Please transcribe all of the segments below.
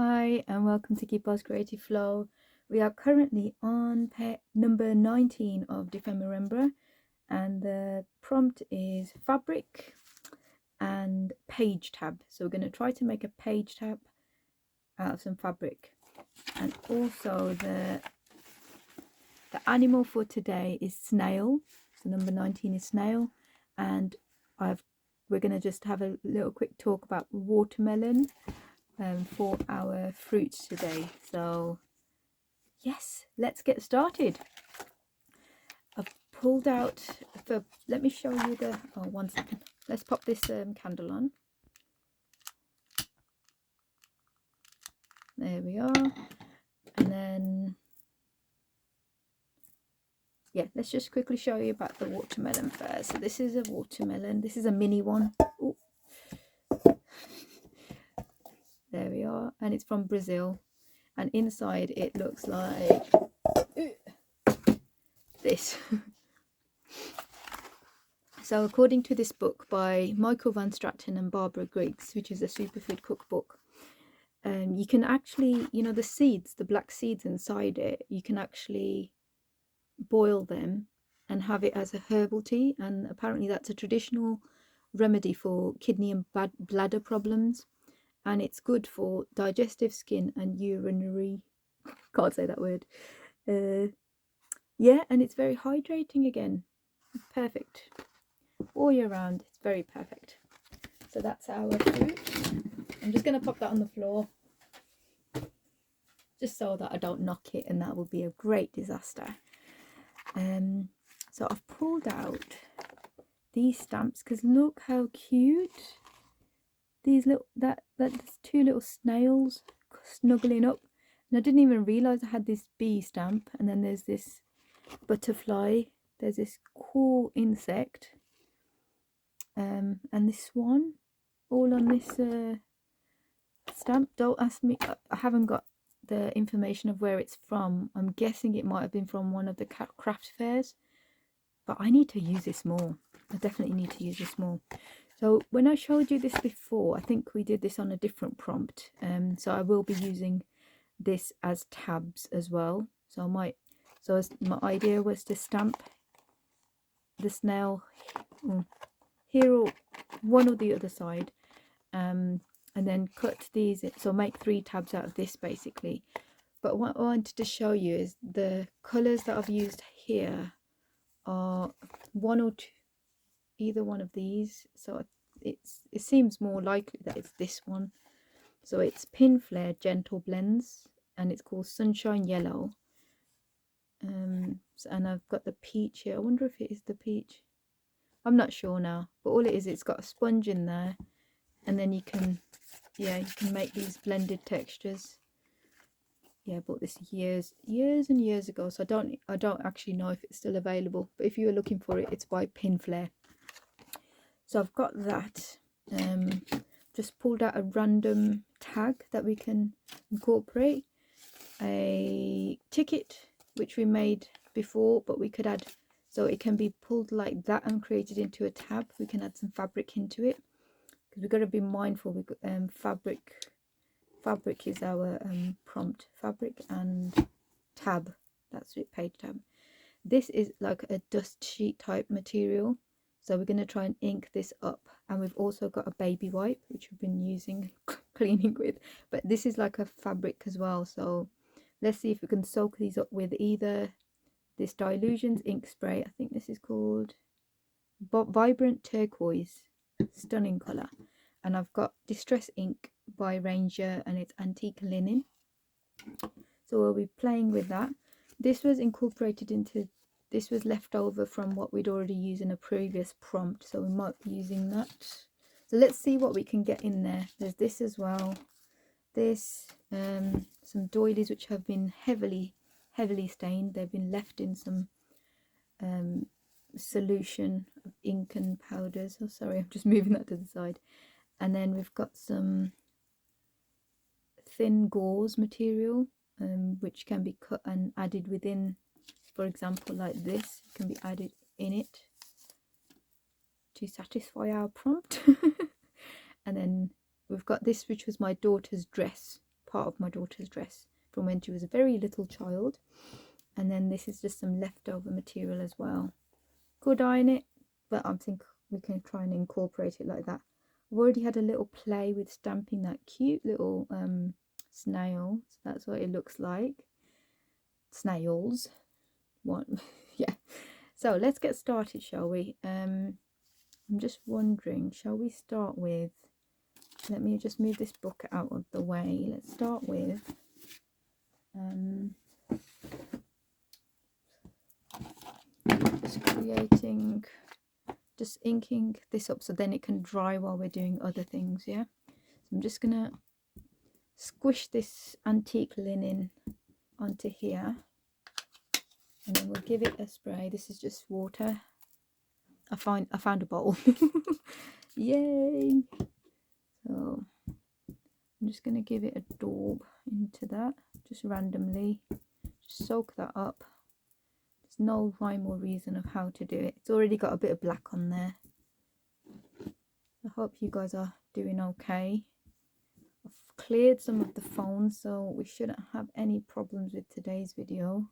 Hi and welcome to Cuppa's Creative Flow. We are currently on number 19 of Dephemerember, and the prompt is fabric and page tab. So we're going to try to make a page tab out of some fabric. And also the animal for today is snail. So number 19 is snail, and we're going to just have a little quick talk about watermelon for our fruits today. So yes, let's get started. I've pulled out let me show you the, one second, let's pop this candle on. There we are. And then yeah, let's just quickly show you about the watermelon first. So this is a watermelon, this is a mini one. Ooh. There we are, and it's from Brazil, and inside it looks like this. So according to this book by Michael Van Straten and Barbara Griggs, which is a superfood cookbook, you can actually, the seeds, the black seeds inside it, you can actually boil them and have it as a herbal tea, and apparently that's a traditional remedy for kidney and bladder problems, and it's good for digestive, skin and urinary, can't say that word, yeah, and it's very hydrating again, perfect all year round, it's very perfect. So that's our fruit. I'm just going to pop that on the floor just so that I don't knock it, and that would be a great disaster. So I've pulled out these stamps because look how cute these little, that's two little snails snuggling up, and I didn't even realize I had this bee stamp, and then there's this butterfly, there's this cool insect, and this one, all on this stamp. Don't ask me, I haven't got the information of where it's from. I'm guessing it might have been from one of the craft fairs, but I need to use this more. I definitely need to use this more. So when I showed you this before, I think we did this on a different prompt, so I will be using this as tabs as well. So my idea was to stamp the snail here or one or the other side, and then cut these, so make 3 tabs out of this basically. But what I wanted to show you is the colors that I've used here are one or two, either one of these. So it seems more likely that it's this one. So it's Pin Flare Gentle Blends, and it's called Sunshine Yellow. And I've got the peach here. I wonder if it is the peach, I'm not sure now, but all it is, it's got a sponge in there, and then you can make these blended textures. Yeah, I bought this years and years ago, so I don't actually know if it's still available, but if you were looking for it, it's by Pin Flare. So I've got that. Just pulled out a random tag that we can incorporate, a ticket which we made before, but we could add, so it can be pulled like that and created into a tab. We can add some fabric into it, because we've got to be mindful. We've got fabric is our prompt, fabric and tab, that's it, page tab. This is like a dust sheet type material, so we're going to try and ink this up, and we've also got a baby wipe which we've been using cleaning with, but this is like a fabric as well. So let's see if we can soak these up with either this Dilutions ink spray, I think this is called Vibrant Turquoise, stunning colour, and I've got Distress ink by Ranger, and it's antique linen. So we'll be playing with that. This was incorporated into, this was left over from what we'd already used in a previous prompt, so we might be using that. So let's see what we can get in there. There's this as well, this, some doilies which have been heavily stained. They've been left in some solution of ink and powders. Oh sorry, I'm just moving that to the side. And then we've got some thin gauze material, which can be cut and added within, for example like this, can be added in it to satisfy our prompt. And then we've got this, which was my daughter's dress part of my daughter's dress from when she was a very little child. And then this is just some leftover material as well. Could iron it, but I think we can try and incorporate it like that. I've already had a little play with stamping that cute little snail. So that's what it looks like. Snails. What? Yeah. So let's get started, shall we? I'm just wondering, shall we start with, let me just move this book out of the way. Let's start with just inking this up so then it can dry while we're doing other things. Yeah, so I'm just gonna squish this antique linen onto here, and then we'll give it a spray. This is just water. I found a bowl. Yay! So I'm just gonna give it a daub into that, just randomly. Just soak that up. There's no rhyme or reason of how to do it. It's already got a bit of black on there. I hope you guys are doing okay. I've cleared some of the phones, so we shouldn't have any problems with today's video,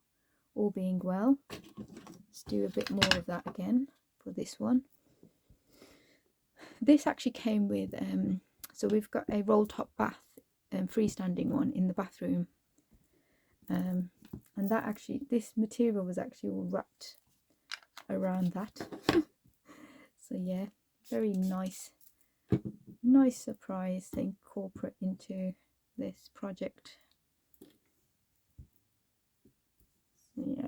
all being well. Let's do a bit more of that again for this one. This actually came with so we've got a roll top bath, freestanding one in the bathroom, and that actually, this material was actually all wrapped around that. So yeah, very nice surprise to incorporate into this project. So yeah,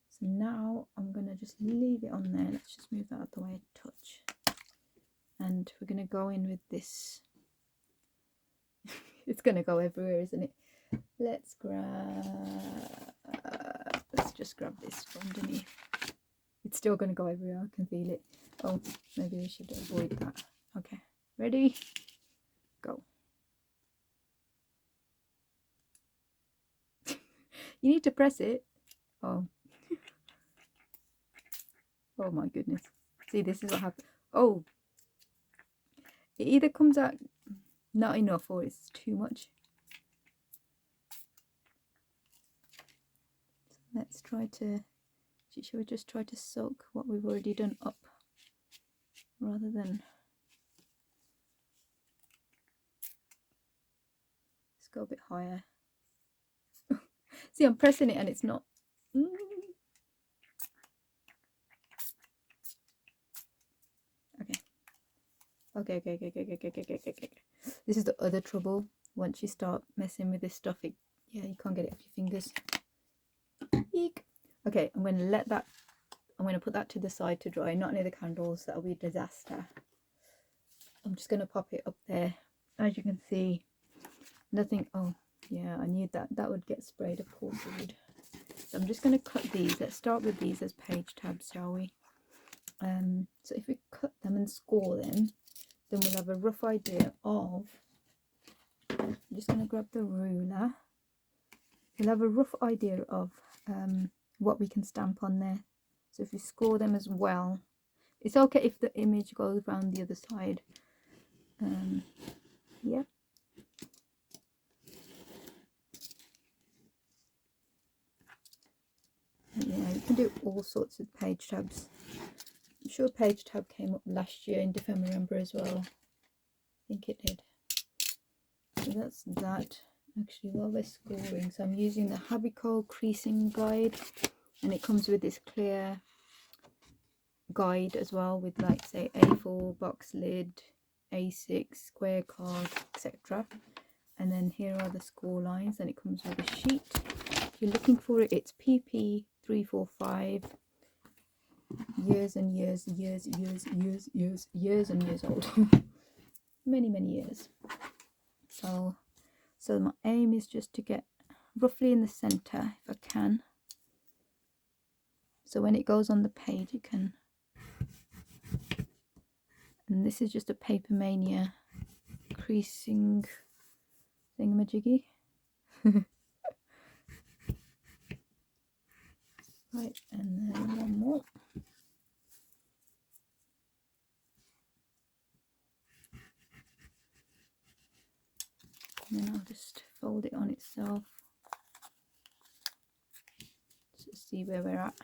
so now I'm gonna just leave it on there. Let's just move that out the way a touch, and we're gonna go in with this. It's gonna go everywhere, isn't it? Let's just grab this from underneath. It's still gonna go everywhere, I can feel it. Oh, maybe we should avoid that. Okay, ready, go. You need to press it. Oh. Oh my goodness. See, this is what happens. Oh, it either comes out not enough or it's too much. So let's try to, shall we just try to soak what we've already done up rather than, let's go a bit higher. See, I'm pressing it and it's not. Okay. This is the other trouble. Once you start messing with this stuff, yeah, you can't get it off your fingers. Eek. Okay, I'm going to let that, I'm going to put that to the side to dry, not near the candles. That'll be a disaster. I'm just going to pop it up there. As you can see, nothing. Oh yeah, I knew that would get sprayed, of course it would. So I'm just going to cut these. Let's start with these as page tabs, shall we? So if we cut them and score them, then we'll have a rough idea of, I'm just going to grab the ruler. We'll have a rough idea of what we can stamp on there. So if we score them as well, it's okay if the image goes around the other side. Yeah. Yeah, you can do all sorts of page tabs. I'm sure page tab came up last year in Dephemerember as well. I think it did. So that's that. Actually, while we're scoring, so I'm using the Habico creasing guide, and it comes with this clear guide as well, with like say A4 box lid, A6 square card, etc. And then here are the score lines, and it comes with a sheet. If you're looking for it, it's PP 345. Years and years and years old. many years. So my aim is just to get roughly in the center if I can, so when it goes on the page it can. And this is just a Paper Mania creasing thingamajiggy. Right, and then one more. and then I'll just fold it on itself to see where we're at.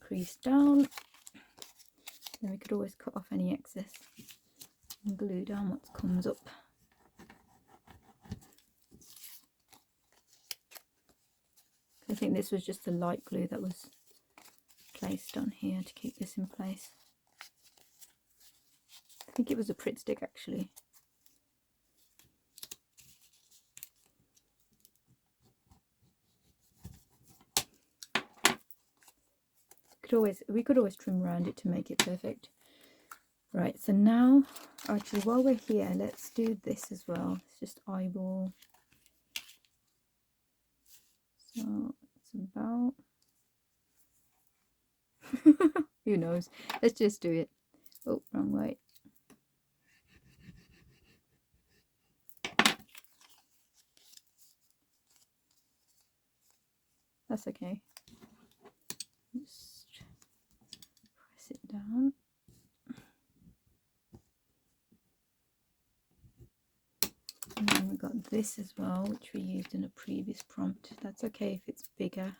Crease down, then we could always cut off any excess and glue down what comes up. I think this was just the light glue that was placed on here to keep this in place. I think it was a Pritt stick actually. We could always trim around it to make it perfect. Right, so now actually while we're here, let's do this as well. It's just eyeball. So it's about who knows, let's just do it. Oh, wrong way. That's okay. Just press it down. And then we've got this as well, which we used in a previous prompt. That's okay if it's bigger,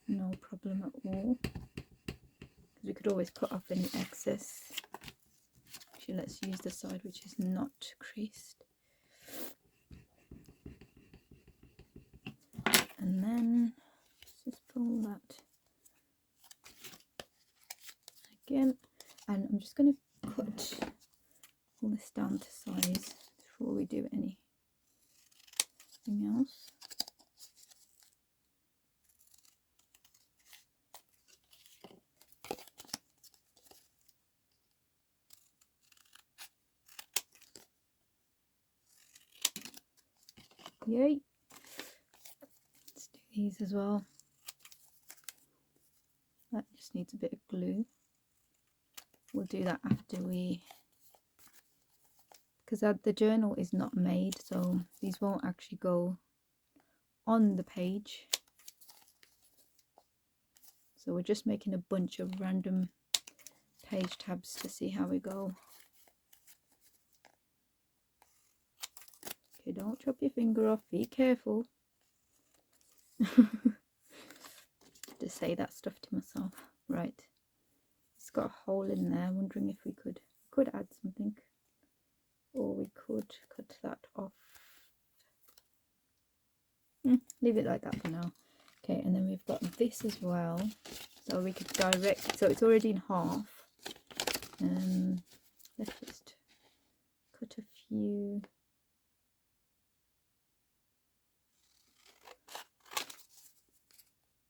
no problem at all, because we could always cut off any excess. Actually, let's use the side which is not creased. And then let's just pull that again, and I'm just going to cut all this down to size before we do anything else. Yay! Let's do these as well. That just needs a bit of glue. We'll do that after we, because the journal is not made, so these won't actually go on the page. So we're just making a bunch of random page tabs to see how we go. Okay, don't chop your finger off, be careful. Just say that stuff to myself. Right, it's got a hole in there. I'm wondering if we could add something, or we could cut that off. Leave it like that for now. Okay, and then we've got this as well, so we could direct, so it's already in half. Let's just cut a few.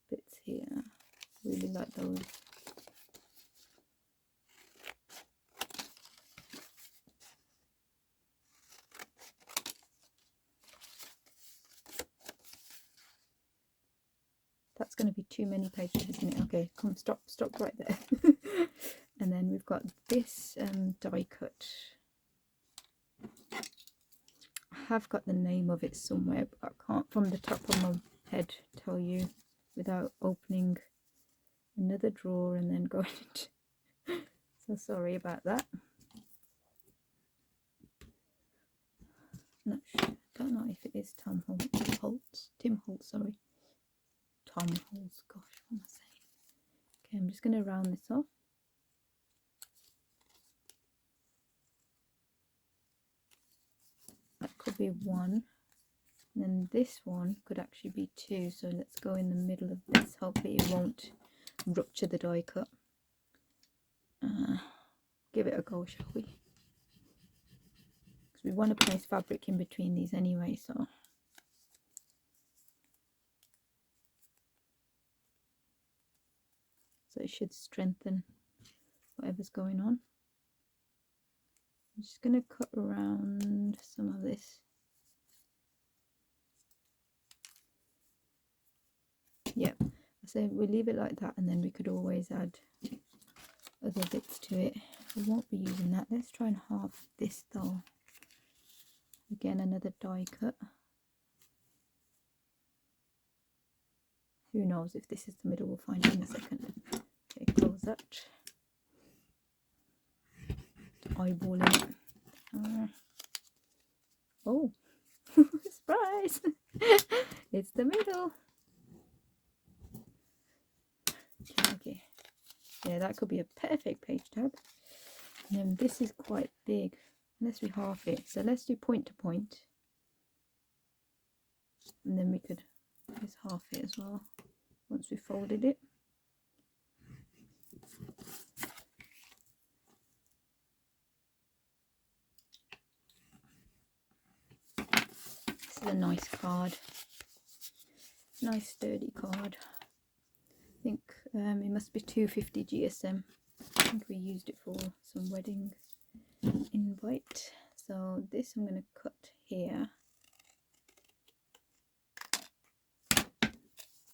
Bits here, really like those. That's going to be too many pages, isn't it? Okay, come, stop right there. And then we've got this die cut. I have got the name of it somewhere, but I can't from the top of my head tell you without opening another drawer and then going into so sorry about that. Not sure, don't know if it is Tim Holtz, sorry. Tom Holtz, gosh, what am I saying? Okay, I'm just going to round this off. That could be one. And then this one could actually be two. So let's go in the middle of this. Hopefully it won't rupture the die cut. Give it a go, shall we? Because we want to place fabric in between these anyway, so. So it should strengthen whatever's going on. I'm just going to cut around some of this. Yep, I say we leave it like that, and then we could always add other bits to it. We won't be using that. Let's try and halve this though. Again, another die cut. Who knows if this is the middle, we'll find out in a second. Okay, close that. eyeballing it. Oh, surprise! It's the middle. Okay, yeah, that could be a perfect page tab. And then this is quite big. Unless we half it, so let's do point to point, and then we could just half it as well once we folded it. This is a nice card, nice sturdy card. I think it must be 250 GSM. I think we used it for some wedding invite. So this I'm going to cut here.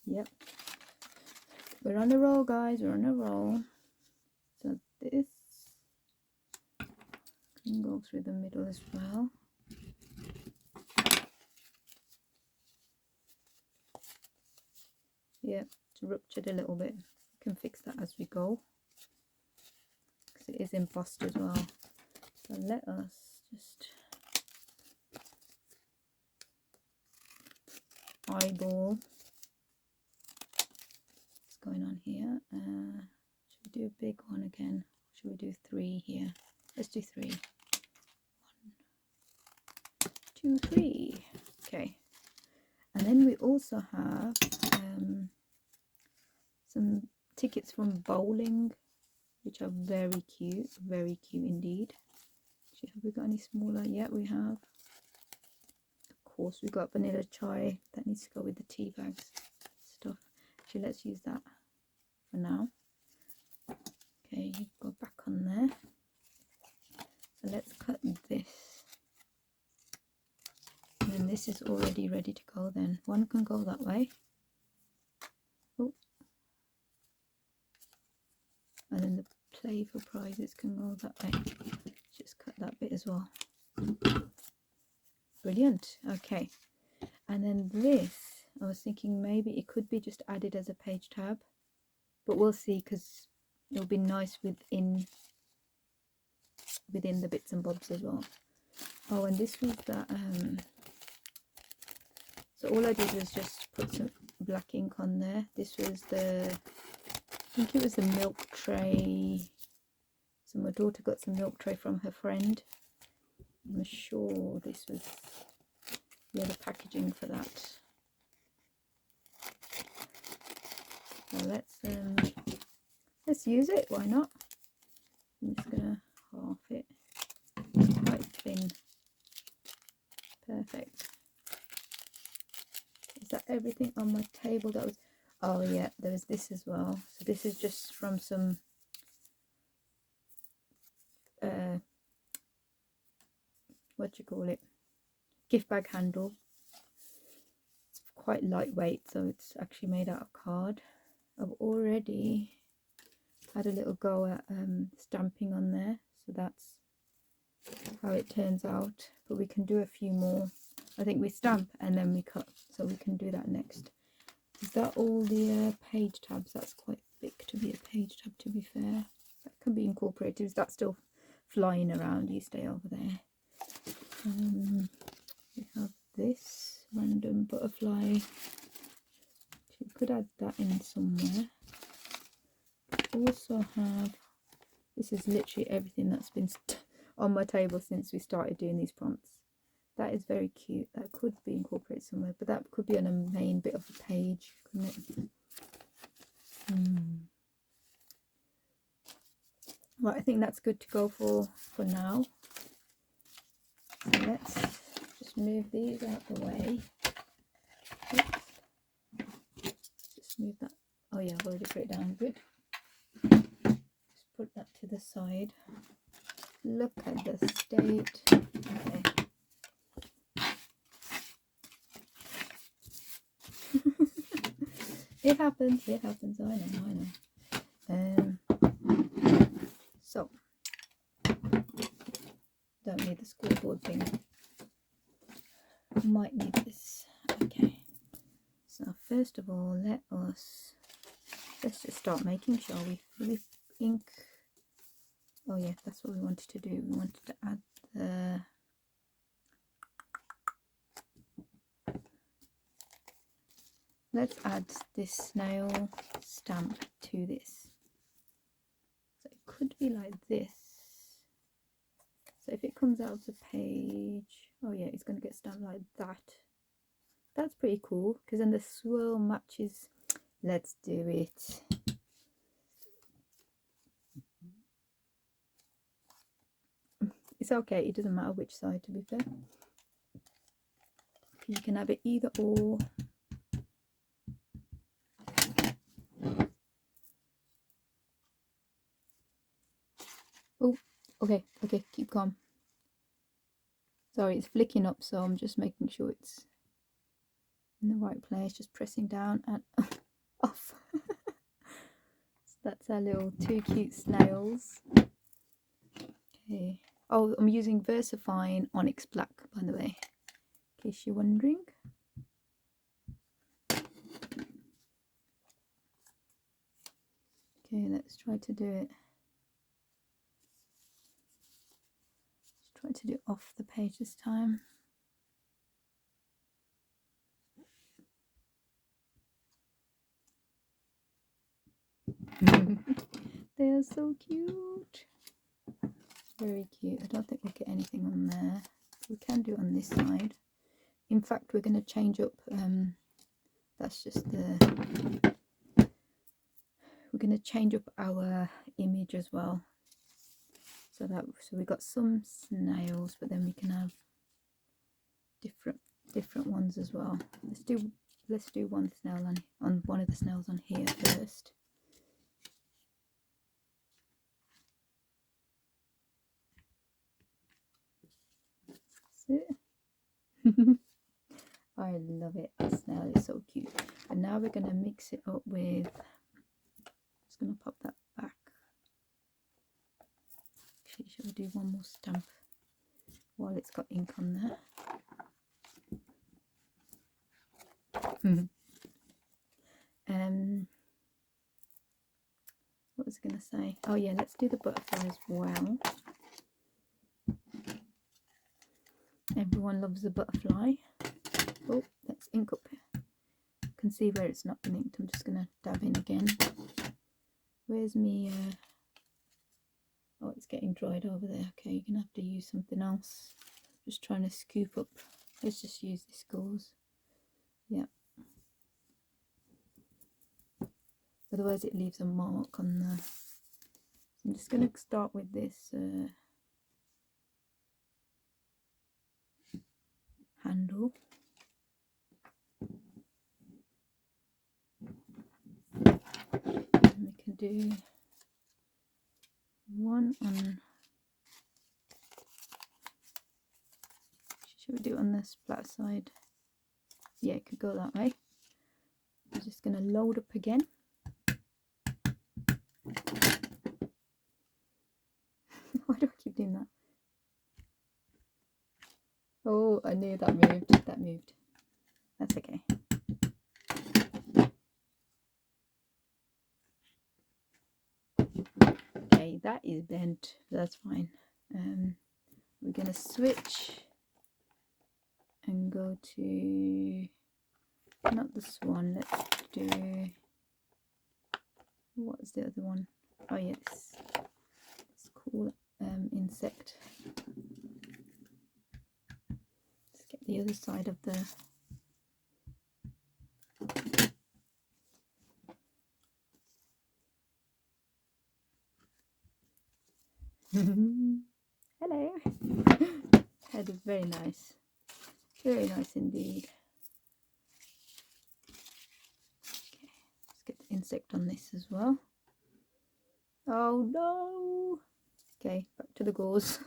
Yep, we're on a roll, guys, we're on a roll. So this can go through the middle as well. Yep, it's ruptured a little bit. We can fix that as we go, because it is embossed as well. So let us just eyeball what's going on here. Should we do a big one again? Should we do 3 here? Let's do 3. 1, 2, 3. Okay. And then we also have some tickets from bowling, which are very cute indeed. Actually, have we got any smaller? Yeah, we have. Of course, we've got vanilla chai that needs to go with the tea bags stuff. Actually, let's use that for now. Okay, go back on there. So let's cut this. And then this is already ready to go then. One can go that way. Oh. And then the play for prizes can go that way. Just cut that bit as well. Brilliant. Okay. And then this, I was thinking maybe it could be just added as a page tab. But we'll see, because it'll be nice within the bits and bobs as well. Oh, and this was that so all I did was just put some black ink on there. This was the, I think it was the milk tray. So my daughter got some milk tray from her friend. I'm sure this was, yeah, the packaging for that. So let's use it, why not? I'm just gonna half it, quite thin. Perfect. Is that everything on my table? That was, oh yeah, there was this as well. So this is just from some what do you call it, gift bag handle. It's quite lightweight, so it's actually made out of card. I've already had a little go at stamping on there, so that's how it turns out. But we can do a few more. I think we stamp and then we cut, so we can do that next. Is that all the page tabs? That's quite thick to be a page tab, to be fair. That can be incorporated. Is that still flying around? You stay over there. We have this random butterfly. We could add that in somewhere. Also have, this is literally everything that's been on my table since we started doing these prompts. That is very cute. That could be incorporated somewhere, but that could be on a main bit of the page, couldn't it? Right, I think that's good to go for now. So let's just move these out the way. Oops. Just move that. Oh yeah, I've already put it down. Good. Just put that to the side. Look at the state. Okay. It happens, I know. So, don't need the scoreboard thing. Might need this. Okay. So first of all, let's just start making, shall we? With ink. Oh yeah, that's what we wanted to do. We wanted to add the let's add this snail stamp to this. So it could be like this. So if it comes out of the page, oh yeah, it's going to get stamped like that. That's pretty cool, because then the swirl matches. Let's do it. It's okay, it doesn't matter which side, to be fair. You can have it either or. Oh, okay, keep calm. Sorry, it's flicking up, so I'm just making sure it's in the right place. Just pressing down and off. So that's our little two cute snails. Okay. Oh, I'm using VersaFine Onyx Black, by the way, in case you're wondering. Okay, let's try to do it. Let's try to do it off the page this time. They are so cute. Very cute. I don't think we'll get anything on there. We can do it on this side. In fact, we're going to change up. That's just the. We're going to change up our image as well. So we got some snails, but then we can have different ones as well. Let's do one snail on one of the snails on here first. I love it. That snail is so cute. And now we're going to mix it up with, just going to pop that back. Actually, shall we do one more stamp while it's got ink on there? What was I going to say? Oh yeah, let's do the butterfly as well. Everyone loves the butterfly. Oh, let's ink up here. You can see where it's not been inked. I'm just going to dab in again. Where's me? Oh, it's getting dried over there. Okay, you're going to have to use something else. Just trying to scoop up. Let's just use this gauze. Yeah. Otherwise it leaves a mark on the... So I'm just going to start with this handle. And we can do one on... Should we do it on this flat side? Yeah, it could go that way. I'm just going to load up again. Why do I keep doing that? Oh, I knew that moved. That moved. That's okay. Okay, that is bent. That's fine. We're going to switch and go to, not the swan, let's do, what's the other one? Oh yes, it's cool. Insect. Let's get the other side of the hello. That is very nice. Very nice indeed. Okay, let's get the insect on this as well. Oh no. Okay, back to the gauze.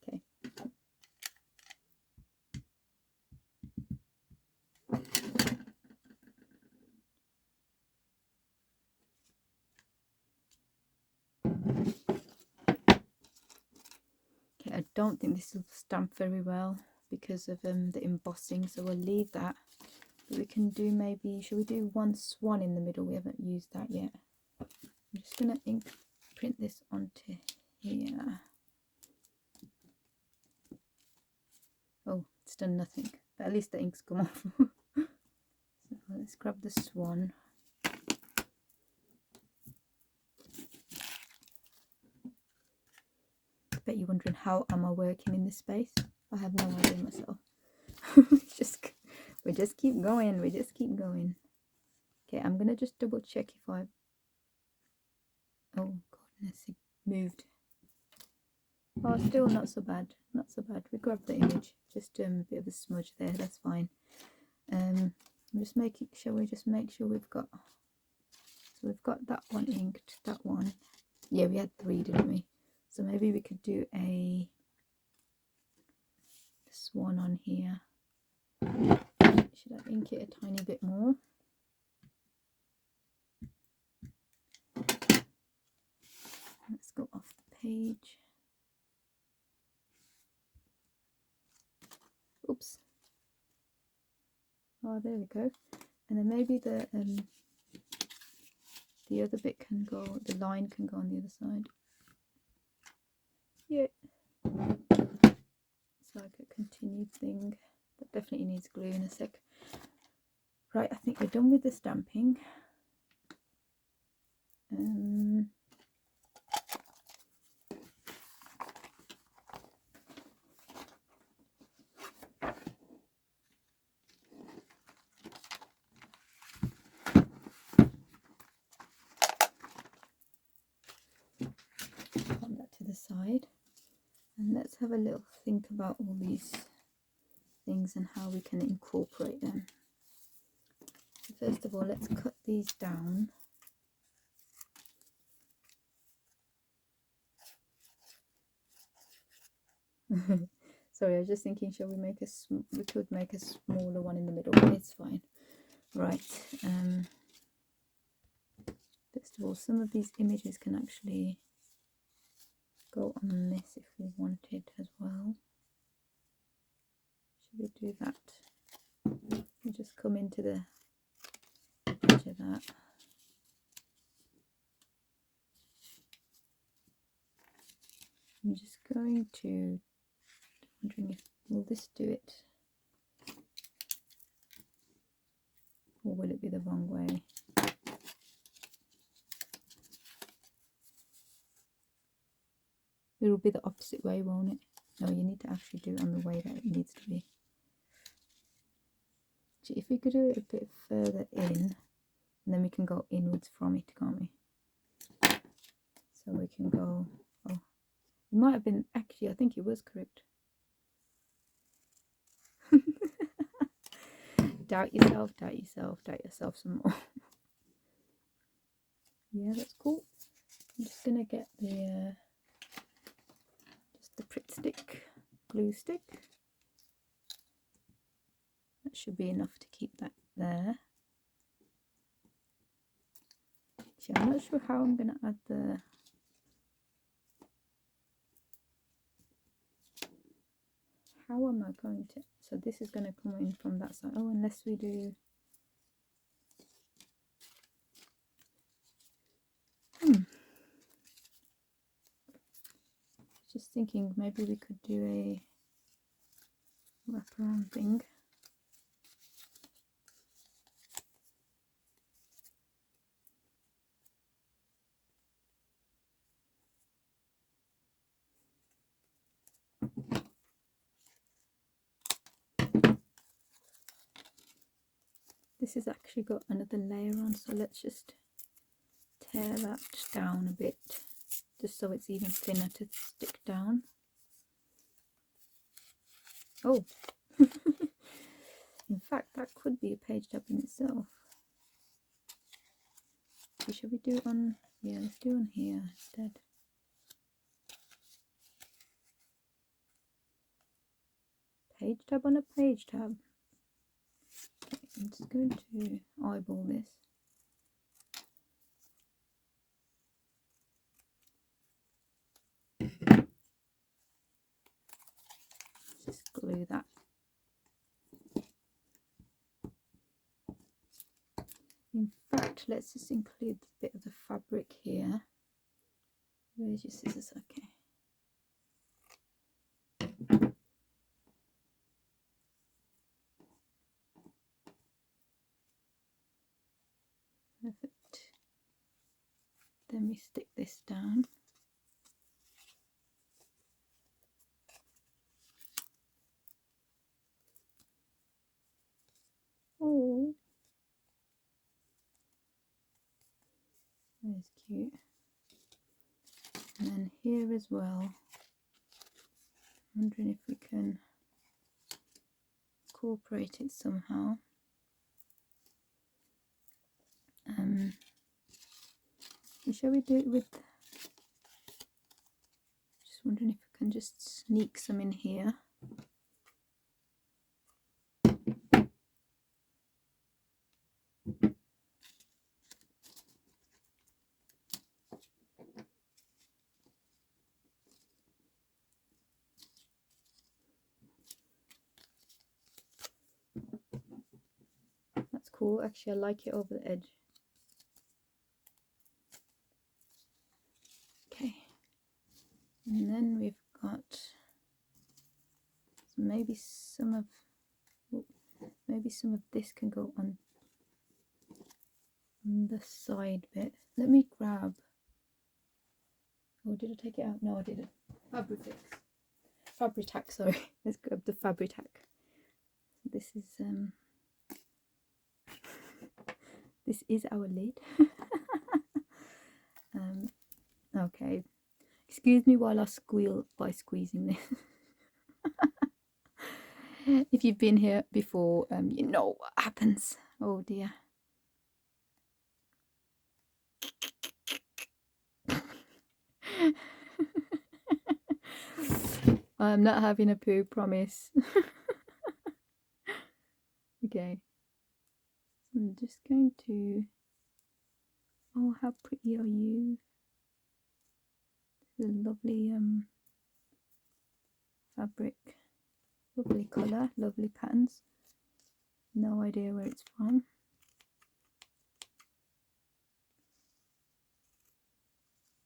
Okay. Okay, I don't think this will stamp very well because of the embossing, so we'll leave that. But we can do maybe, should we do one swan in the middle? We haven't used that yet. I'm just going to ink print this onto here. Oh, it's done nothing, but at least the ink's come off. So let's grab the swan. I bet you're wondering, how am I working in this space? I have no idea myself. We just keep going. We just keep going. Okay, I'm gonna just double check if I. Oh goodness, it moved. Oh, still not so bad. Not so bad. We grabbed the image. Just a bit of a smudge there. That's fine. I'm just making sure. We just make sure we've got. So we've got that one inked. That one. Yeah, we had 3, didn't we? So maybe we could do a swan on here. Should I ink it a tiny bit more? Let's go off the page. Oops. Oh, there we go. And then maybe the other bit can go, the line can go on the other side. Yeah. It's like a continued thing. That definitely needs glue in a sec. Right, I think we're done with the stamping. Put that to the side. And let's have a little think about all these things and how we can incorporate them. So first of all, let's cut these down. Sorry, I was just thinking, shall we make we could make a smaller one in the middle, but it's fine. Right. First of all, some of these images can actually go on this if we wanted as well. Should we do that? We just come into the edge of that. I'm just going to, wondering if, will this do it? Or will it be the wrong way? It'll be the opposite way, won't it? No, you need to actually do it on the way that it needs to be. If we could do it a bit further in, and then we can go inwards from it, can't we? So we can go, oh, it might have been, actually, I think it was correct. Doubt yourself, doubt yourself, doubt yourself some more. Yeah, that's cool. I'm just gonna get the just the Pritt stick, glue stick. That should be enough to keep that there. Actually, I'm not sure how I'm gonna add the. How am I going to? So this is going to come in from that side. Oh, unless we do. Just thinking, maybe we could do a wraparound thing. This has actually got another layer on, so let's just tear that down a bit, just so it's even thinner to stick down. Oh, in fact, that could be a page tab in itself. So should we do it on? Yeah, let's do it on here instead. Page tab on a page tab. I'm just going to eyeball this. Just glue that. In fact, let's just include a bit of the fabric here. Where's your scissors? Okay. Perfect. Then we stick this down. Oh, that's cute. And then here as well, I'm wondering if we can incorporate it somehow. Shall we do it with, just wondering if we can just sneak some in here. That's cool. Actually, I like it over the edge. Okay. And then we've got maybe some of this can go on the side bit. Let me grab. Oh, did I take it out? No, I didn't. Fabric-tac, sorry. Let's grab the Fabric-tac. This is our lid. Okay. Excuse me while I squeal by squeezing this. If you've been here before, you know what happens. Oh dear. I'm not having a poo, promise. Okay. I'm just going to... Oh, how pretty are you? This is a lovely fabric. Lovely colour, lovely patterns. No idea where it's from.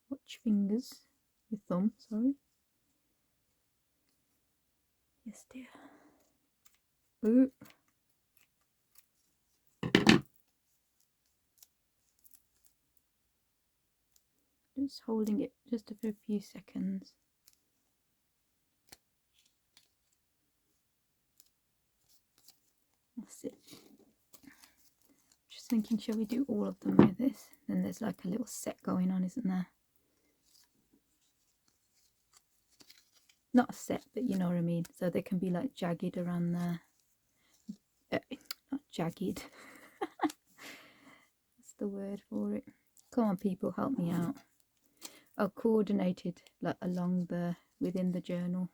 Watch fingers. Your thumb, sorry. Yes, dear. Ooh. Just holding it just for a few seconds. That's it. Just thinking, shall we do all of them with this? Then there's like a little set going on, isn't there? Not a set, but you know what I mean. So they can be like jagged around there. Not jagged. That's the word for it. Come on, people, help me out. Oh, coordinated, like along the, within the journal.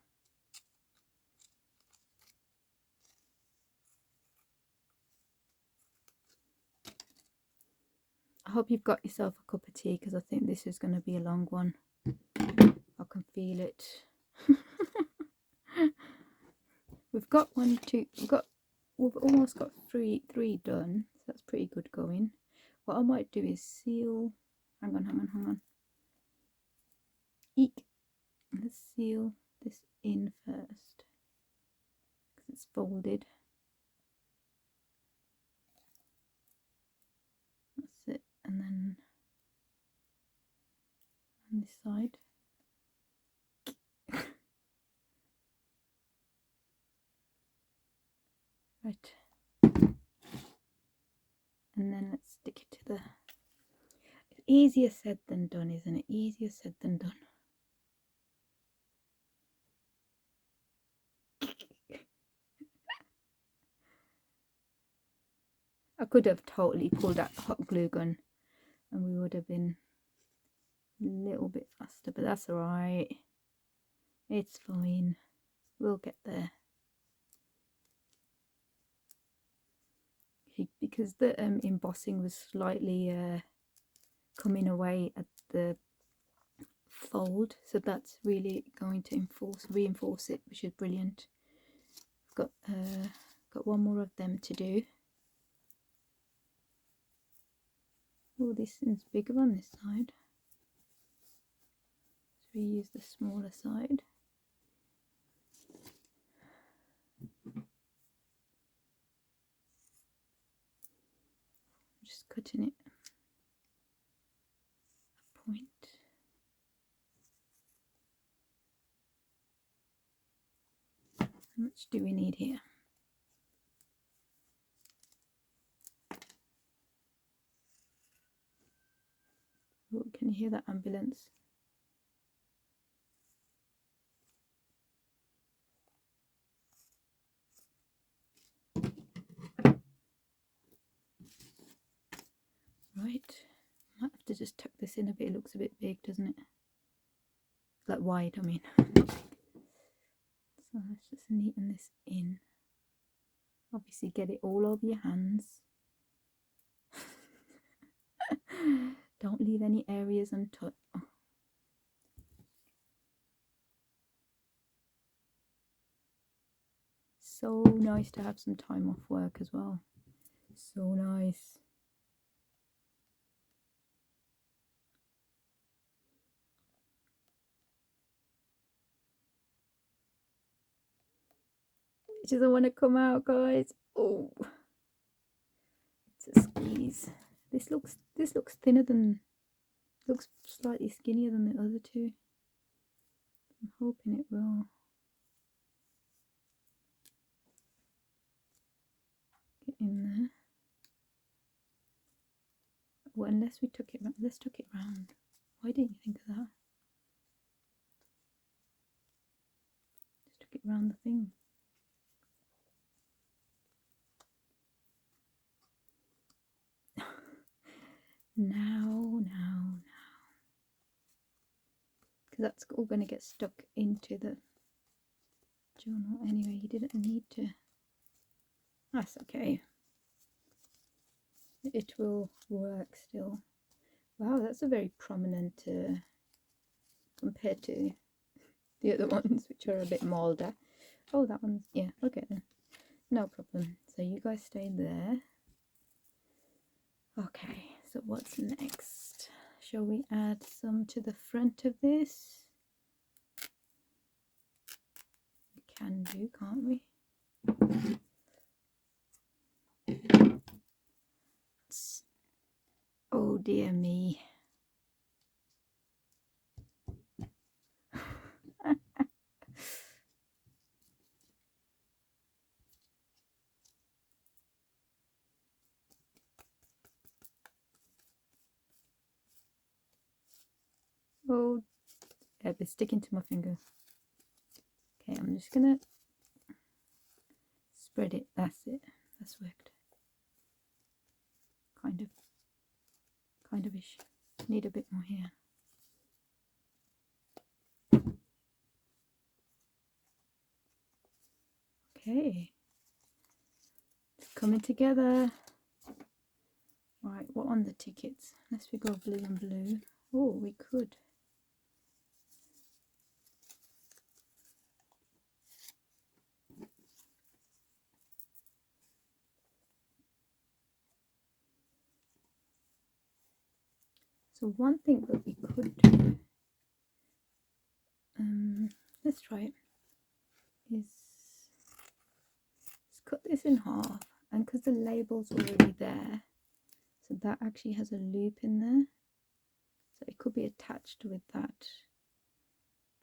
I hope you've got yourself a cup of tea, because I think this is going to be a long one. I can feel it. We've got we've almost got three done, so that's pretty good going. What I might do is seal, hang on. Eek. Let's seal this in first, because it's folded. That's it, and then on this side. Right, and then let's stick it to the... It's easier said than done, isn't it? Easier said than done. I could have totally pulled out the hot glue gun and we would have been a little bit faster, but that's alright. It's fine. We'll get there. Because the embossing was slightly coming away at the fold, so that's really going to reinforce it, which is brilliant. I've got one more of them to do. Oh, this seems bigger on this side. So we use the smaller side. Just cutting it a point. How much do we need here? Oh, can you hear that ambulance? Right, might have to just tuck this in a bit. It looks a bit big, doesn't it? Like wide, I mean. So let's just neaten this in. Obviously get it all over your hands. Don't leave any areas untouched. Oh. So nice to have some time off work as well. So nice. It doesn't want to come out, guys. Oh, it's a squeeze. This looks thinner than, looks slightly skinnier than the other two. I'm hoping it will get in there. Well, unless we took it, let's tuck it round. Why didn't you think of that? Just took it round the thing. Now. Because that's all going to get stuck into the journal anyway. You didn't need to. That's okay. It will work still. Wow, that's a very prominent compared to the other ones, which are a bit milder. Oh, that one's, yeah, okay then. No problem. So you guys stay there. Okay, so what's next? Shall we add some to the front of this? We can do, can't we? Oh dear me. Oh, yeah, it's sticking to my finger. Okay, I'm just gonna spread it. That's it. That's worked. Kind of ish. Need a bit more here. Okay, it's coming together. Right, what on the tickets? Unless we go blue and blue. Oh, we could. So one thing that we could do, let's try it, is let's cut this in half, and because the label's already there, so that actually has a loop in there, so it could be attached with that,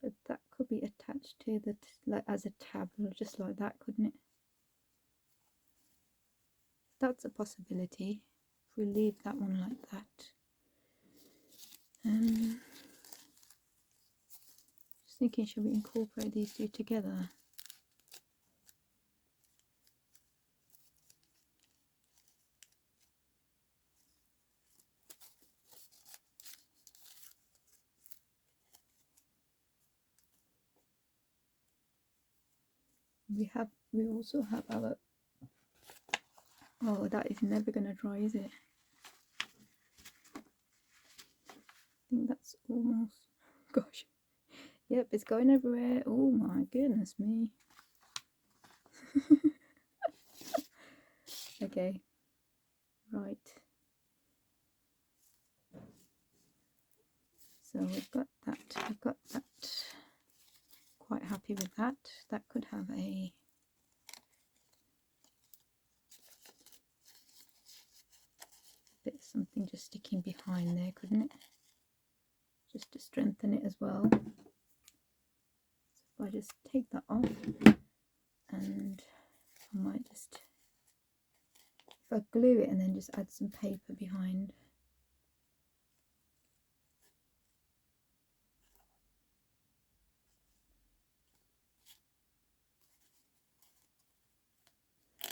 but that could be attached to the, like as a tab, just like that, couldn't it? That's a possibility if we leave that one like that. Just thinking, should we incorporate these two together? We also have our, oh, that is never going to dry, is it? I think that's almost, gosh, yep, it's going everywhere. Oh my goodness me. Okay, right, So we've got that. Quite happy with that. That could have a bit of something just sticking behind there, couldn't it? Just to strengthen it as well. So if I just take that off, and I might just, if I glue it and then just add some paper behind.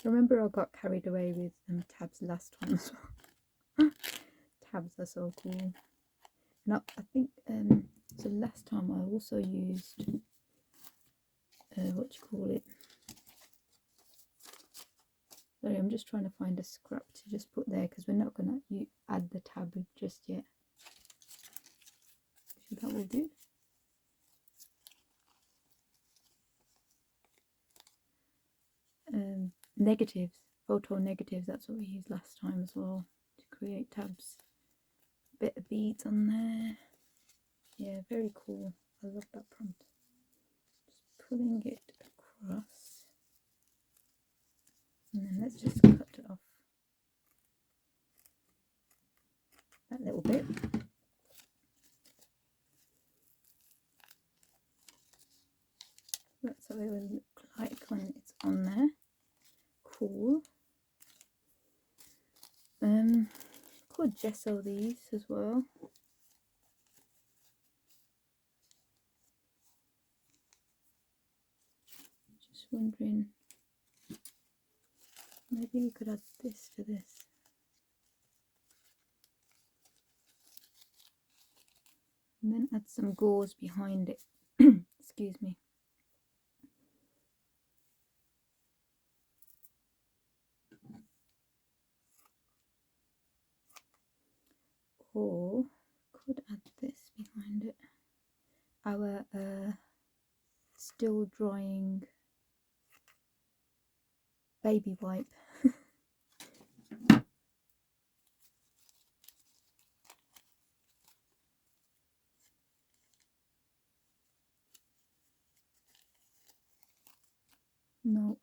Remember I got carried away with tabs last time as well. Tabs are so cool. And I think so last time I also used what do you call it? Sorry, I'm just trying to find a scrap to just put there because we're not going to add the tab just yet. So that will do. Negatives, photo negatives, that's what we used last time as well to create tabs. Bit of beads on there. Yeah, very cool. I love that prompt. Just pulling it across. And then let's just cut it off. That little bit. That's how it will look like when it's on there. Cool. Could gesso these as well. Just wondering, maybe we could add this to this. And then add some gauze behind it. Excuse me. Or could add this behind it. Our still drying baby wipe. No.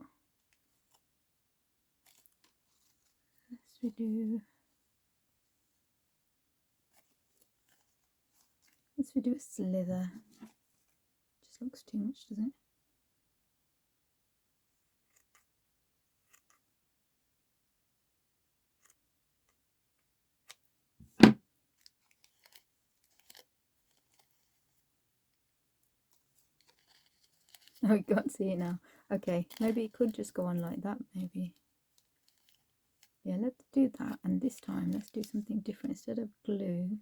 Let's do a slither. Just looks too much, doesn't it? Oh, you can't see it now. Okay, maybe it could just go on like that, maybe. Yeah, let's do that. And this time, let's do something different. Instead of glue,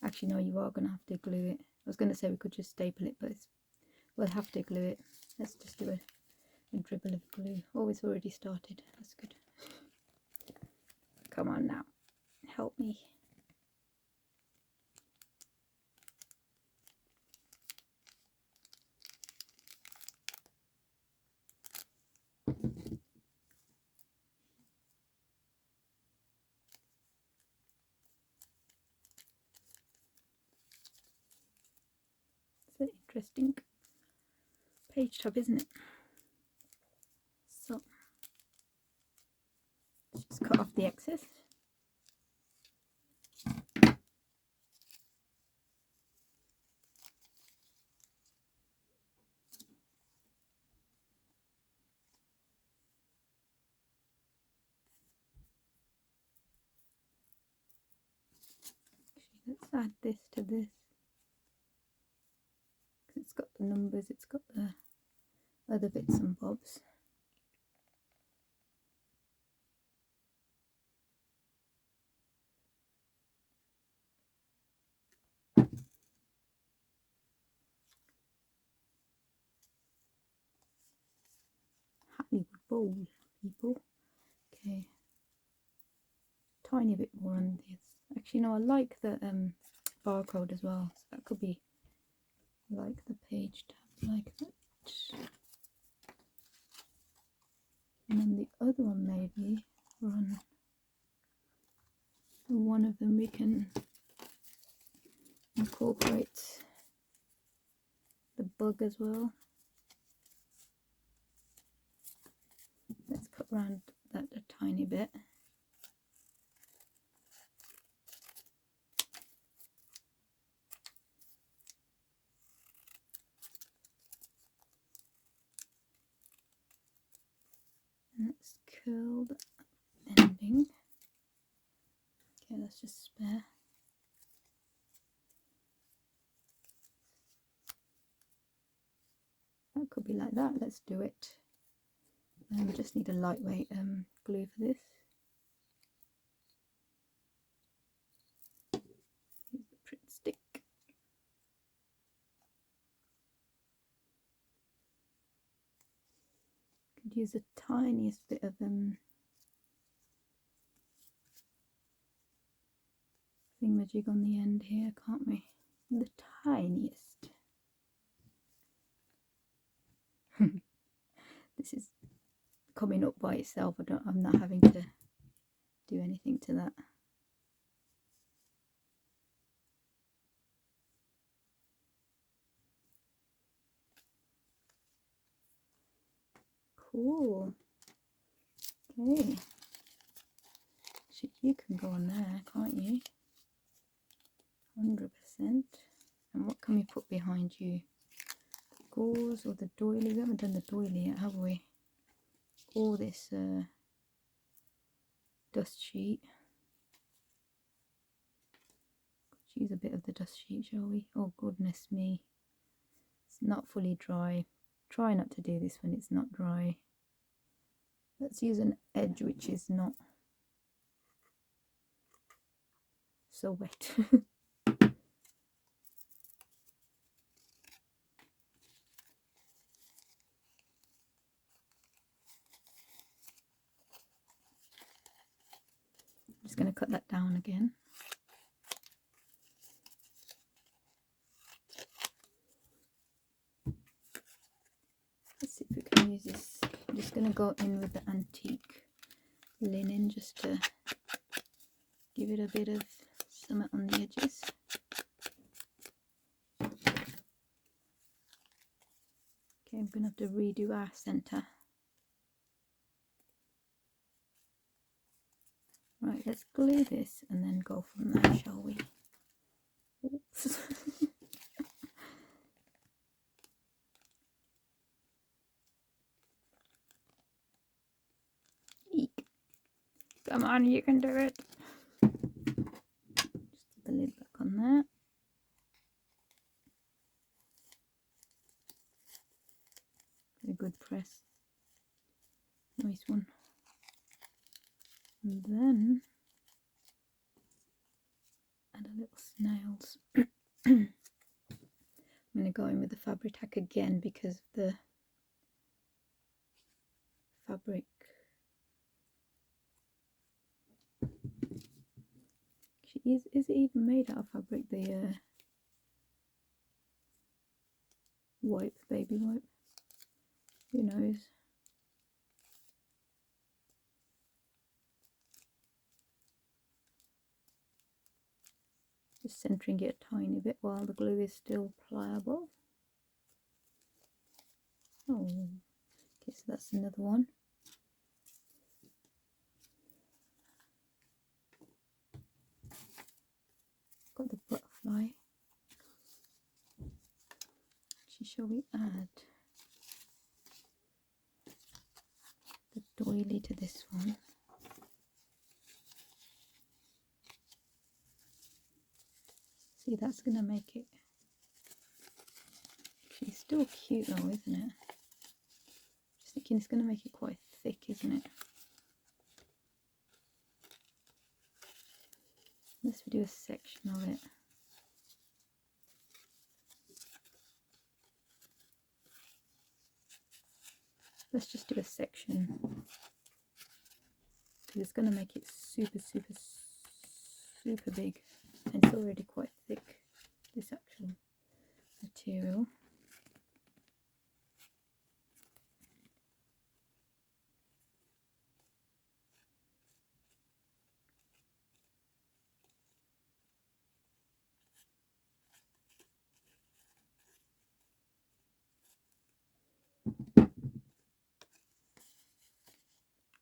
actually, no, you are going to have to glue it. I was going to say we could just staple it, but we'll have to glue it. Let's just do a dribble of glue. Oh, it's already started. That's good. Come on now. Help me. It's an interesting page tab, isn't it? So let's just cut off the excess. Let's add this to this. It's got the numbers, it's got the other bits and bobs. Hollywood Bowl, people. Okay. Tiny bit more on this. Actually, no, I like the barcode as well. So that could be like the page tab, like that. And then the other one maybe run. One of them we can incorporates the bug as well. Let's cut around that a tiny bit. And let's curl the ending. Okay, that's just spare. That could be like that. Let's do it. We just need a lightweight glue for this. Use the print stick. Could use the tiniest bit of thingamajig on the end here, can't we? The tiniest. This is coming up by itself. I'm not having to do anything to that. Cool. Okay. You can go on there, can't you? 100%. And what can we put behind you? The gauze or the doily? We haven't done the doily yet, have we? Or this dust sheet. Let's use a bit of the dust sheet, shall we? Oh goodness me. It's not fully dry. Try not to do this when it's not dry. Let's use an edge which is not so wet. I'm just going to cut that down again. Let's see if we can use this. I'm just going to go in with the antique linen just to give it a bit of something on the edges. Okay, I'm going to have to redo our centre. Right, let's glue this and then go from there, shall we? Oops. Eek. Come on, you can do it. Just put the lid back on there. Very good press. Nice one. And then add a little snails. I'm going to go in with the fabric tack again because the fabric is it even made out of fabric, the wipe, baby wipe? Who knows? Just centering it a tiny bit while the glue is still pliable. Oh, okay, so that's another one. Got the butterfly. Actually, shall we add the doily to this one? See, that's going to make it. She's still cute though, isn't it? Just thinking it's going to make it quite thick, isn't it? Let's do a section of it. Let's just do a section because it's going to make it super big, and it's already quite thick, this actual material.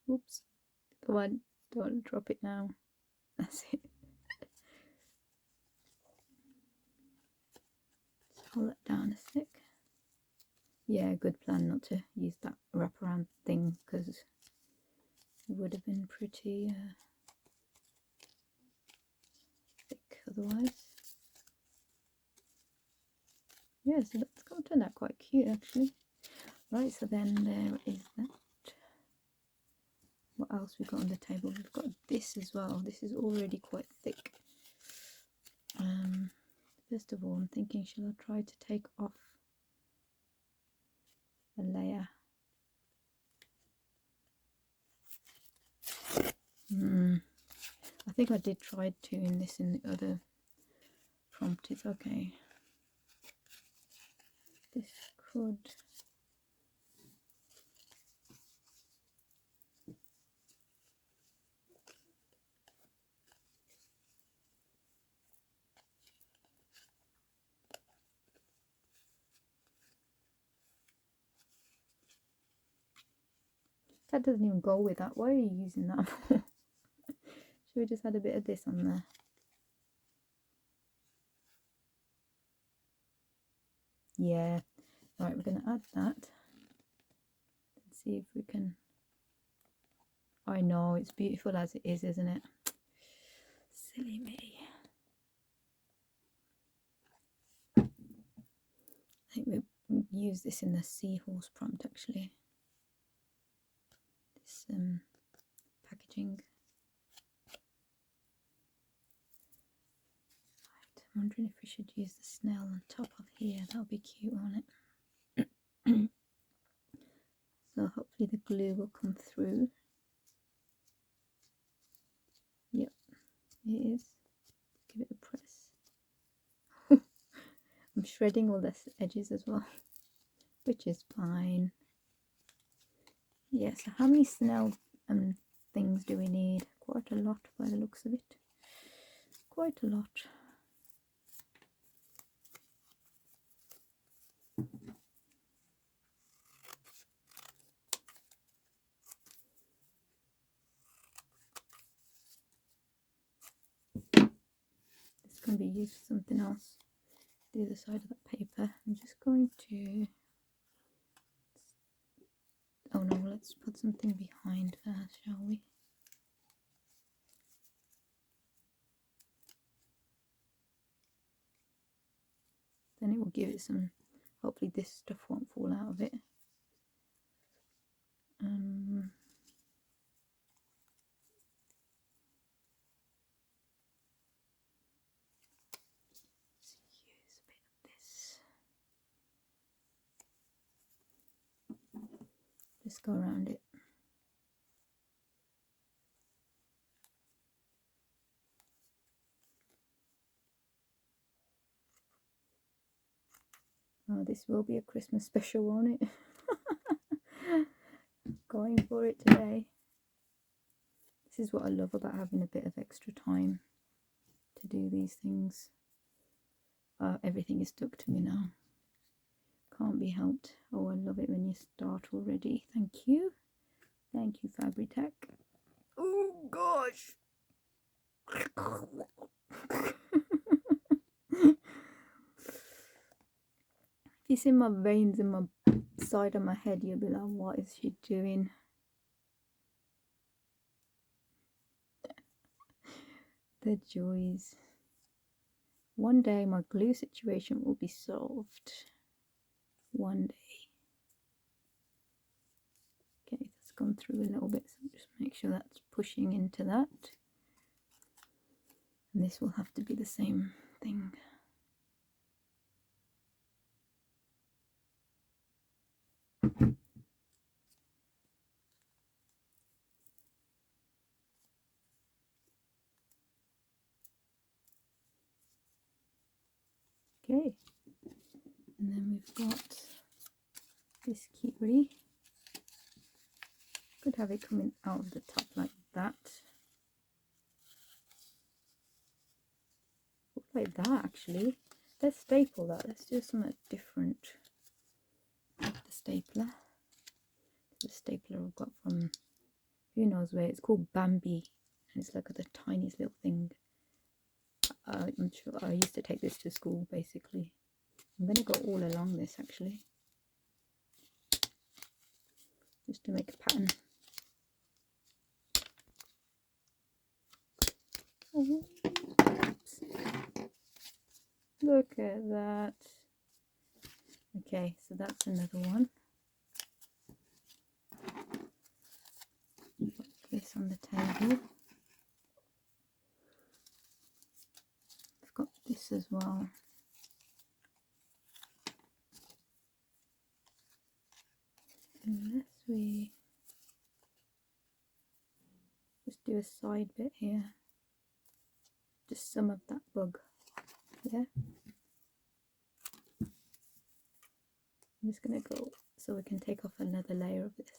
Oops. Come on, don't drop it now. That's it. Just hold that down a sec. Yeah, good plan not to use that wraparound thing because it would have been pretty thick otherwise. Yeah, so that's going to turn out quite cute actually. Right, so then there is that. What else we got on the table? We've got this as well. This is already quite thick. First of all, I'm thinking, shall I try to take off a layer? I think I did try doing this in the other prompt. It's okay. This could... That doesn't even go with that. Why are you using that for? Should we just add a bit of this on there? Yeah. Right, we're going to add that. Let's see if we can... I know, it's beautiful as it is, isn't it? Silly me. I think we use this in the seahorse prompt actually. This packaging. Right, I'm wondering if we should use the snail on top of here. That'll be cute, won't it? So hopefully the glue will come through. Yep, it is. Give it a press. I'm shredding all the edges as well, which is fine. Yeah, so how many snail things do we need? Quite a lot by the looks of it. Quite a lot. This can be used for something else. The other side of that paper. I'm just going to... Oh no, let's put something behind first, shall we? Then it will give it some... Hopefully this stuff won't fall out of it. Let's use a bit of this. Just go around it. Oh, this will be a Christmas special, won't it? Going for it today. This is what I love about having a bit of extra time to do these things. Everything is stuck to me now. Can't be helped. Oh, I love it when you start already. Thank you. Thank you, Fabri-Tac. Oh, gosh. If you see my veins in my side of my head, you'll be like, what is she doing? The joys. One day my glue situation will be solved. One day. Okay, that's gone through a little bit, so just make sure that's pushing into that. And this will have to be the same thing. Okay, and then we've got this cutie. Could have it coming out of the top like that. Like that actually. Let's staple that. Let's do something different with the stapler. The stapler I've got from who knows where. It's called Bambi, and it's like the tiniest little thing. I'm sure I used to take this to school basically. I'm going to go all along this actually, just to make a pattern. Oh, look at that. Okay, so that's another one. Put this on the table. I've got this as well. Unless we just do a side bit here, just some of that bug, yeah. I'm just going to go so we can take off another layer of this.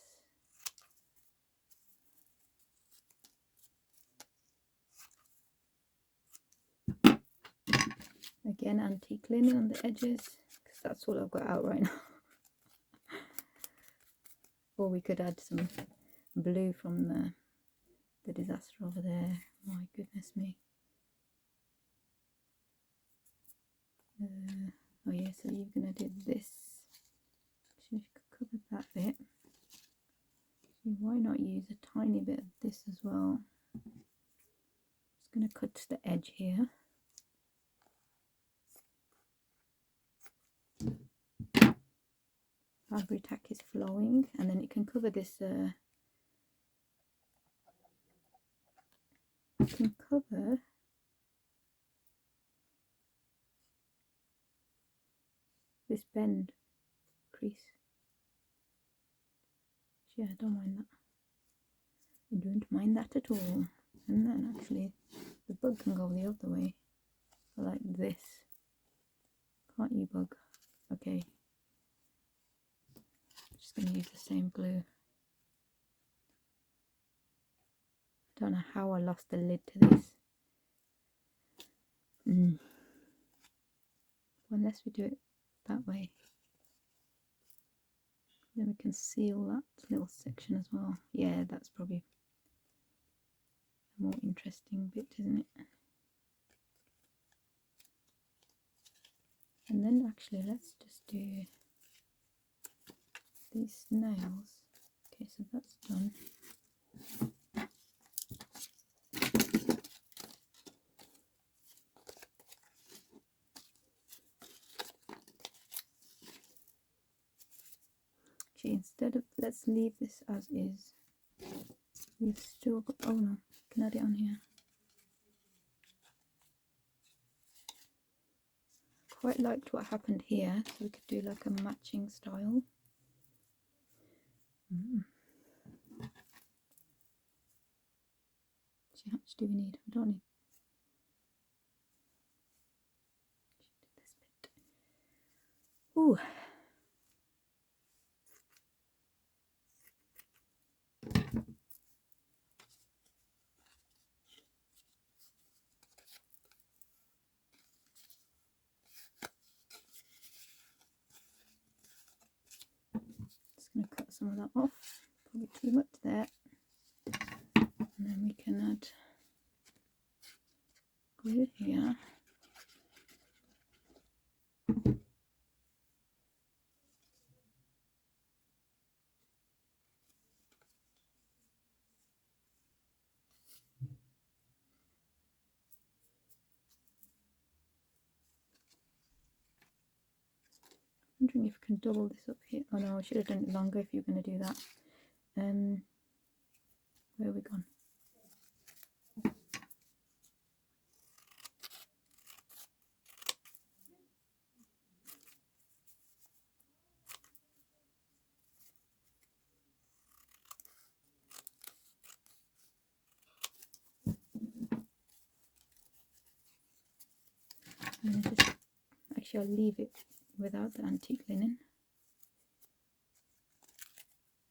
Again, antique linen on the edges, because that's all I've got out right now. Or we could add some blue from the disaster over there. My goodness me. Oh yeah, so you're going to do this. So you could cover that bit. So why not use a tiny bit of this as well? Just going to cut to the edge here. Ivory tack is flowing, and then it can cover this. It can cover this bend crease. Yeah, I don't mind that. I don't mind that at all. And then actually, the bug can go the other way, like this. Can't you, bug? Okay. Just going to use the same glue. I don't know how I lost the lid to this. Unless we do it that way, then we can seal that little section as well. Yeah, that's probably a more interesting bit, isn't it? And then actually let's just do these snails. Okay, so that's done. Actually, instead of, let's leave this as is. We've still got, oh no, can I add it on here? Quite liked what happened here, so we could do like a matching style. See, how much do we need? We don't need. Do this bit. Ooh. Just going to cut some of that off. Probably too much there. And then we can add glue here. I'm wondering if I can double this up here. Oh no, I should have done it longer if you're going to do that. Where have we gone? And just, actually I'll leave it without the antique linen.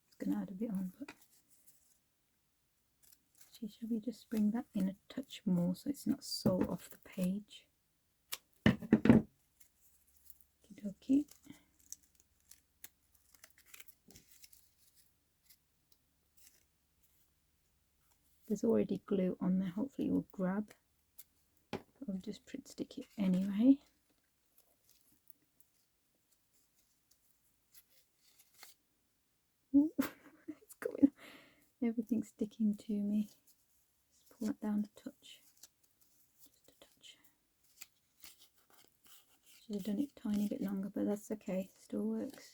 It's going to add a bit on, but actually, shall we just bring that in a touch more so it's not so off the page? Okie dokie. There's already glue on there, hopefully it will grab. I'll just Pritt stick it anyway. Ooh, it's going, everything's sticking to me. Just pull that down a touch. Just a touch. Should have done it a tiny bit longer, but that's okay, still works.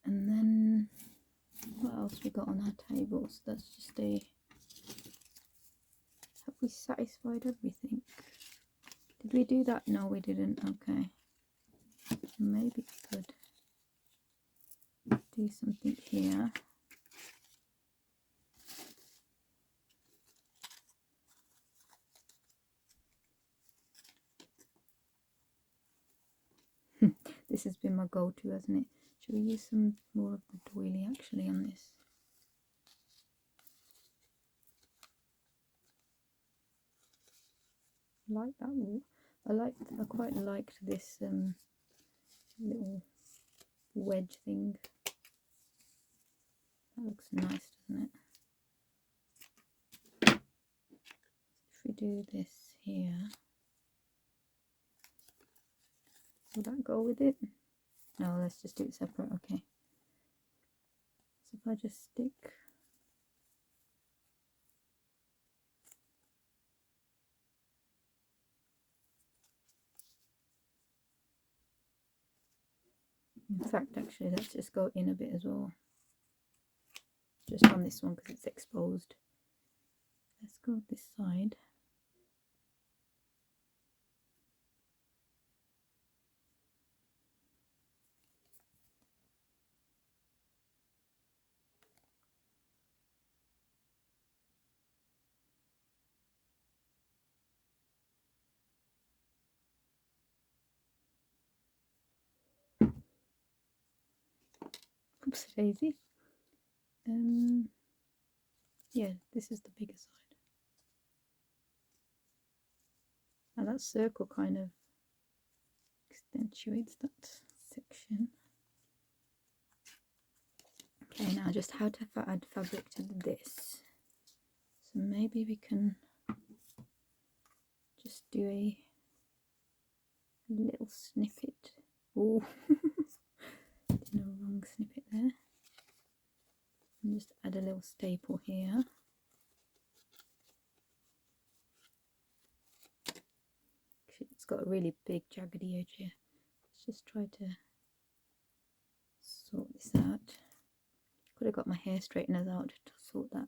And then what else we got on our tables? That's just a, have we satisfied everything? Did we do that? No, we didn't. Okay, maybe we could do something here. This has been my go-to, hasn't it? Should we use some more of the doily actually on this? I like that one. I quite liked this little wedge thing. That looks nice, doesn't it? If we do this here, will that go with it? No, let's just do it separate. Okay. So if I just stick in fact, actually, let's just go in a bit as well. Just on this one because it's exposed. Let's go this side. Oops, daisy. Yeah, this is the bigger side. Now that circle kind of accentuates that section. Okay, now just how to add fabric to this. So maybe we can just do a little snippet. Oh, did a wrong snippet there. And just add a little staple here. It's got a really big jaggedy edge here. Let's just try to sort this out. Could have got my hair straighteners out to sort that,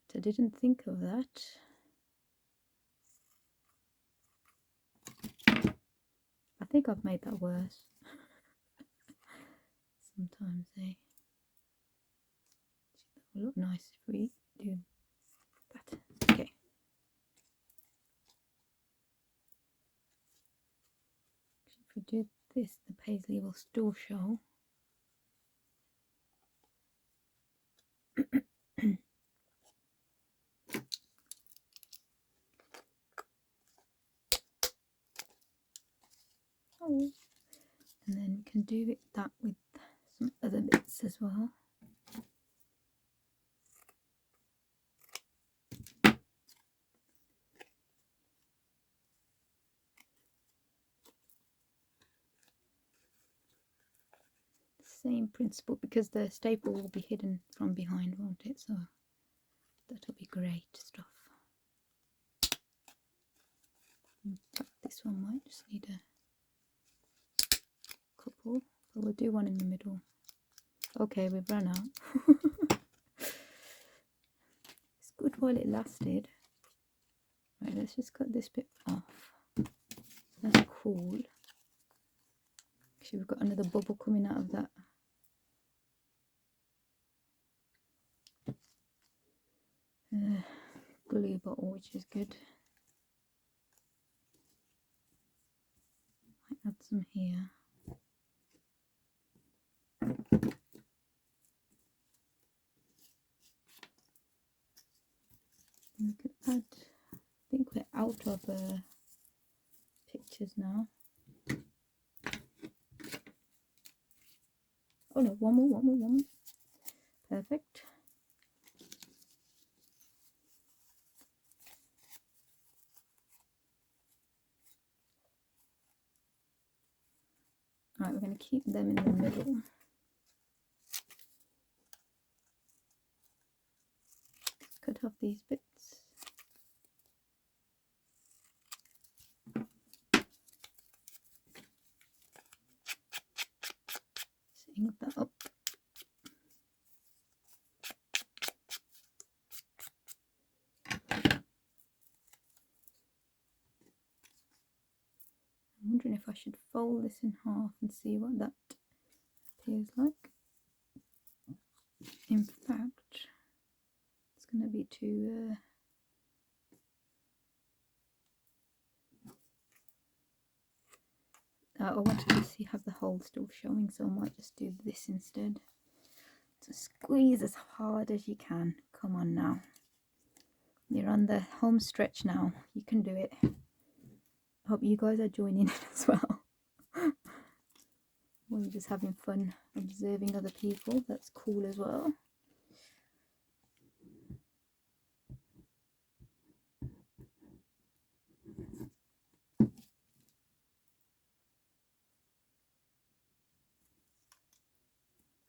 but I didn't think of that. I think I've made that worse. Sometimes that will look nice if we do that. Okay. If we do this, the paisley will still show. Oh. And then we can do that with some other bits as well. Same principle, because the staple will be hidden from behind, won't it? So that'll be great stuff. In fact, this one might just need a couple, but we'll do one in the middle. Okay, we've run out. It's good while it lasted. Right, let's just cut this bit off. That's cool. Actually, we've got another bubble coming out of that. Glue bottle, which is good. Might add some here. We could add, I think we're out of pictures now. Oh no, one more. Perfect. Right, we're going to keep them in the middle. Cut off these bits. Ink that up. I'm wondering if I should fold this in half and see what that appears like. In fact, it's going to be too I wanted to see have the hole still showing, so I might just do this instead. So squeeze as hard as you can. Come on now. You're on the home stretch now. You can do it. I hope you guys are joining in as well. Or you're just having fun observing other people. That's cool as well.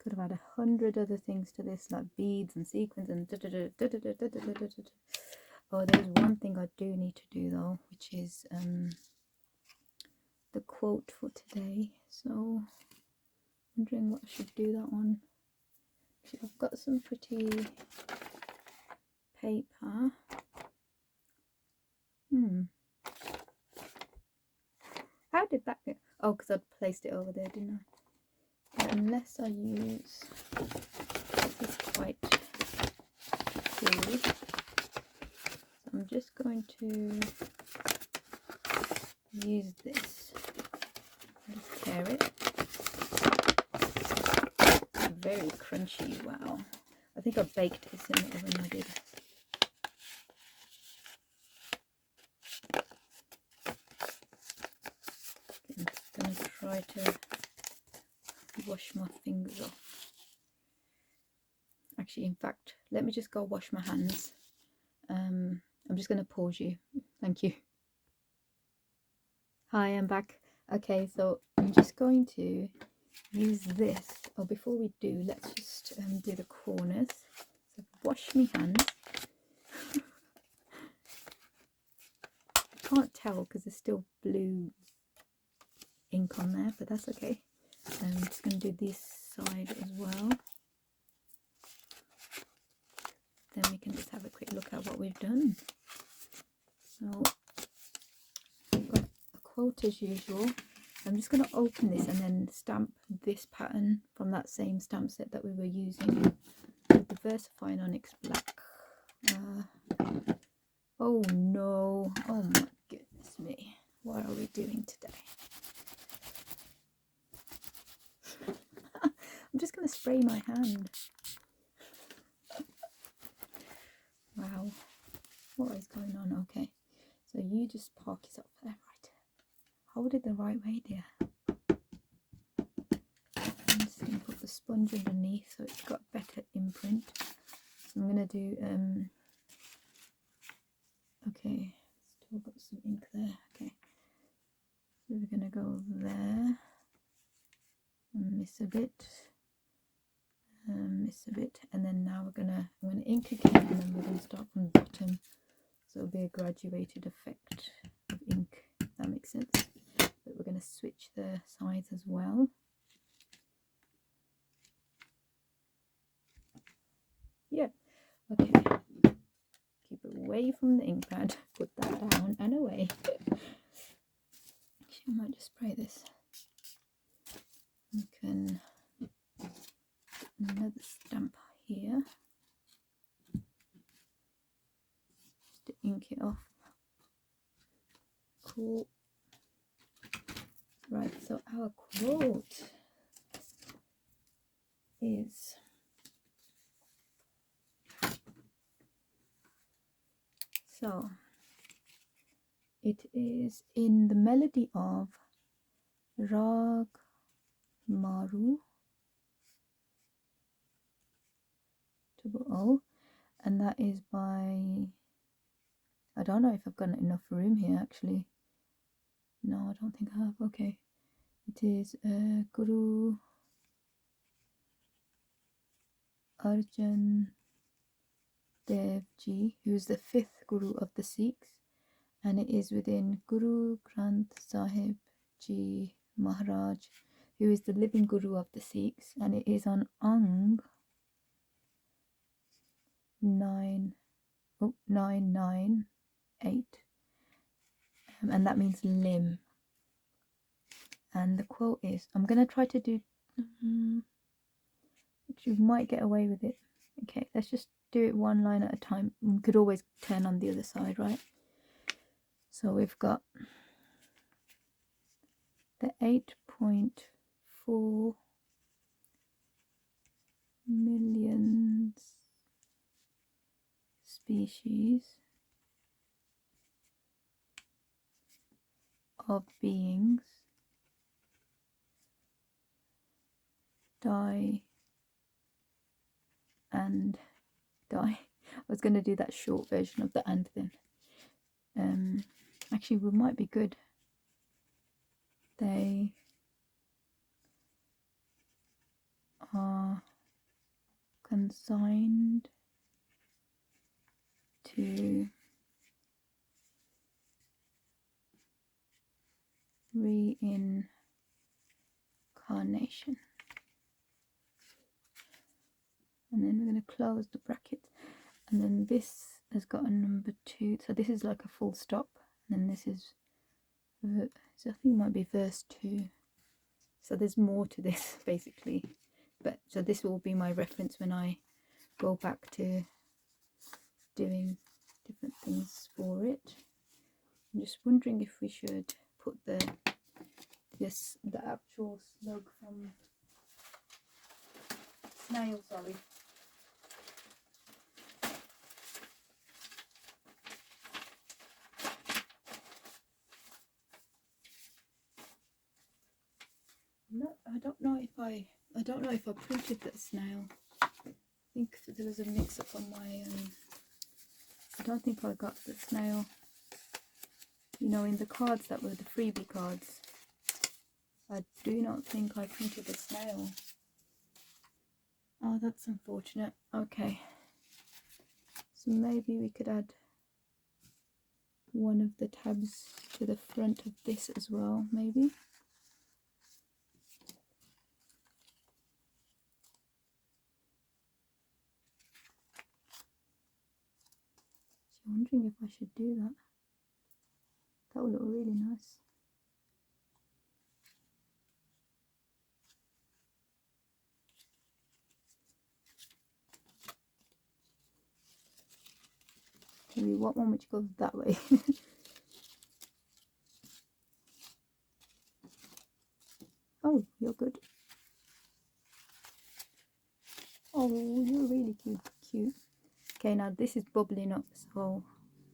Could have had 100 other things to this, like beads and sequins and oh, there's one thing I do need to do though, which is the quote for today. So wondering what I should do that on. I've got some pretty paper. How did that go? Oh, because I placed it over there, didn't I? Unless I use this is quite cool. So I'm just going to use this. Just tear it. Very crunchy. Wow. I think I baked this in the oven. I did. I'm going to try to wash my fingers off. Actually, in fact, let me just go wash my hands. I'm just going to pause you. Thank you. Hi, I'm back. Okay, so I'm just going to use this. Oh, before we do, let's just do the corners. So wash my hands. I can't tell because there's still blue ink on there, but that's okay. I'm just going to do this side as well. Then we can just have a quick look at what we've done. So I've got a quote as usual. I'm just going to open this and then stamp this pattern from that same stamp set that we were using with the VersaFine Onyx Black. Oh no, oh my goodness me, what are we doing today? I'm just going to spray my hand. Wow, what is going on? Okay, so you just park yourself there, right? Hold it the right way, dear. I'm just going to put the sponge underneath so it's got better imprint. So I'm going to do, okay, still got some ink there. Okay, so we're going to go there, miss a bit, and then now I'm going to ink again, and then we're going to start from the bottom. So it'll be a graduated effect of ink, if that makes sense. But we're going to switch the sides as well. Yeah, okay. Keep it away from the ink pad. Put that down and away. Actually, I might just spray this. We can put another stamp here. Just to ink it off. Cool. Right, so our quote is so it is in the melody of Rag Maru, double O, and that is by, I don't know if I've got enough room here actually. No, I don't think I have. Okay, it is Guru Arjan Dev Ji, who is the 5th Guru of the Sikhs, and it is within Guru Granth Sahib Ji Maharaj, who is the living Guru of the Sikhs, and it is on Ang 998, and that means limb. And the quote is, I'm going to try to do, which you might get away with it. Okay, let's just do it one line at a time. We could always turn on the other side, right? So we've got the 8.4 million species of beings die and die. I was going to do that short version of the and then. Actually, we might be good. They are consigned to reincarnation. And then we're going to close the bracket, and then this has got a number 2, so this is like a full stop, and then this is, so I think it might be verse 2, so there's more to this basically, but so this will be my reference when I go back to doing different things for it. I'm just wondering if we should put the actual slug from snail, sorry. No, I don't know if I printed that snail. I think there was a mix-up on my I don't think I got the snail, you know, in the cards that were the freebie cards. I do not think I printed the snail. Oh, that's unfortunate. Okay, so maybe we could add one of the tabs to the front of this as well, maybe. So I'm wondering if I should do that. That would look really nice. Maybe want one which goes that way. Oh, you're good. Oh, you're really cute. Okay, now this is bubbling up, so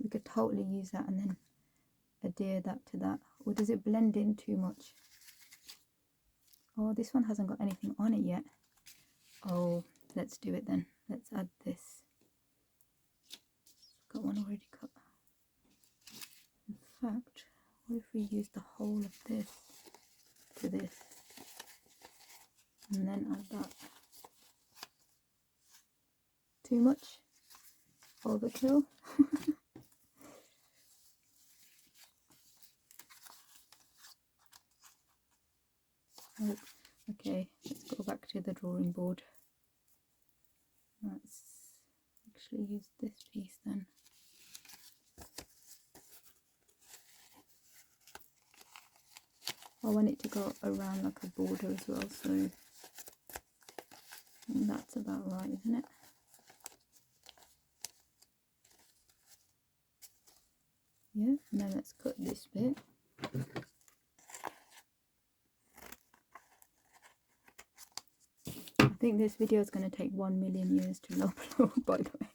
we could totally use that and then adhere that to that. Or does it blend in too much? Oh, this one hasn't got anything on it yet. Oh, let's do it then. Let's add this. Got one already cut. In fact, what if we use the whole of this to this and then add that? Too much? Overkill? Oh, okay, let's go back to the drawing board. Let's actually use this piece then. I want it to go around like a border as well, so that's about right, isn't it? Yeah, and then let's cut this bit. I think this video is going to take 1 million years to upload, by the way.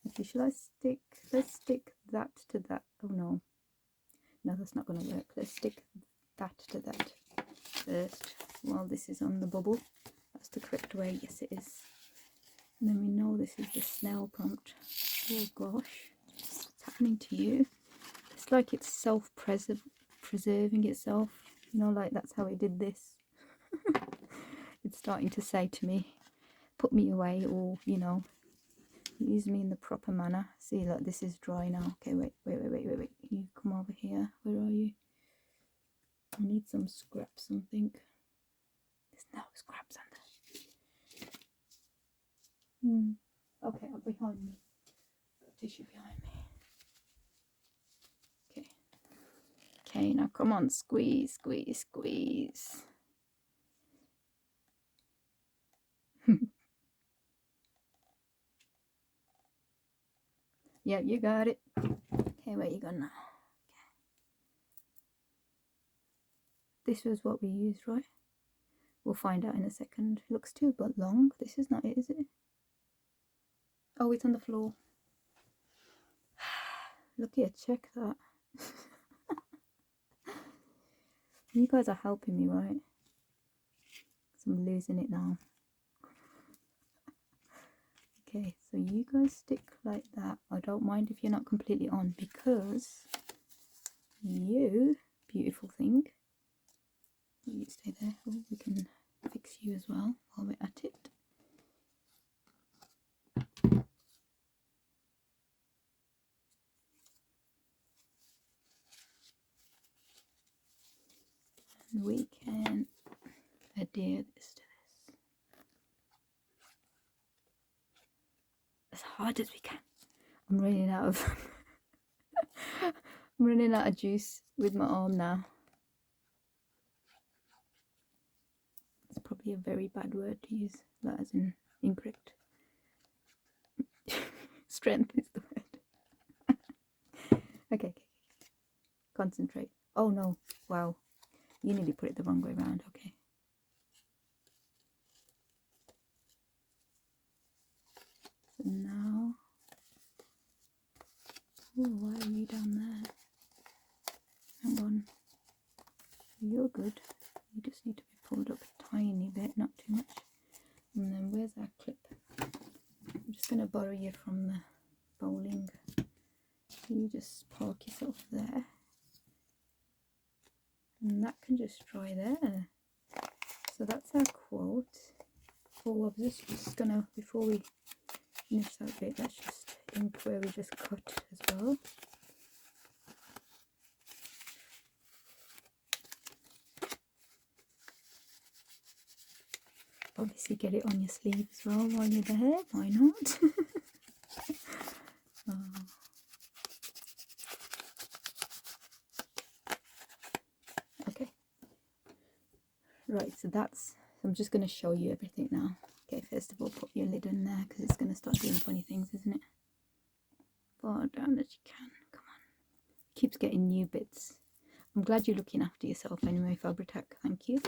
Okay, should I stick, let's stick that to that. Oh no, that's not going to work. Let's stick that to that first while this is on the bubble. That's the correct way. Yes, it is. And then we know this is the snail prompt. Oh gosh, what's happening to you? It's like it's self-preserving itself. You know, like that's how it did this. It's starting to say to me, put me away, or, you know, use me in the proper manner. See, like this is dry now. Okay, wait. You come over here. Where are you? I need some scraps, something. There's no scraps under. Okay, I'm behind me. Got tissue behind me. Okay. Okay, now come on, squeeze. Yeah, you got it. Okay, where you going now? Okay. This was what we used, right? We'll find out in a second. It looks too but long. This is not it, is it? Oh, it's on the floor. Look here, check that. You guys are helping me, right? Because I'm losing it now. Okay, so you guys stick like that. I don't mind if you're not completely on, because you, beautiful thing, you stay there. Oh, we can fix you as well while we're at it. And we can adhere this to this as hard as we can. I'm running out of I'm running out of juice with my arm now. It's probably a very bad word to use, that as in incorrect. Strength is the word. Okay. Concentrate. Oh no, wow. You nearly put it the wrong way around. Okay. So now, oh, why are you down there? Hang on. You're good. You just need to be pulled up a tiny bit, not too much. And then where's our clip? I'm just going to borrow you from the bowling. You just park yourself there. And that can just dry there. So that's our quote. Oh, I was just going to, before we finish that bit, let's just ink where we just cut as well. Obviously get it on your sleeve as well while you're there, why not? Oh. Okay, right, so that's, I'm just going to show you everything now. Okay, first of all, put your lid in there because it's going to start doing funny things, isn't it? Far down as you can, come on. It keeps getting new bits. I'm glad you're looking after yourself anyway, Fabric, thank you.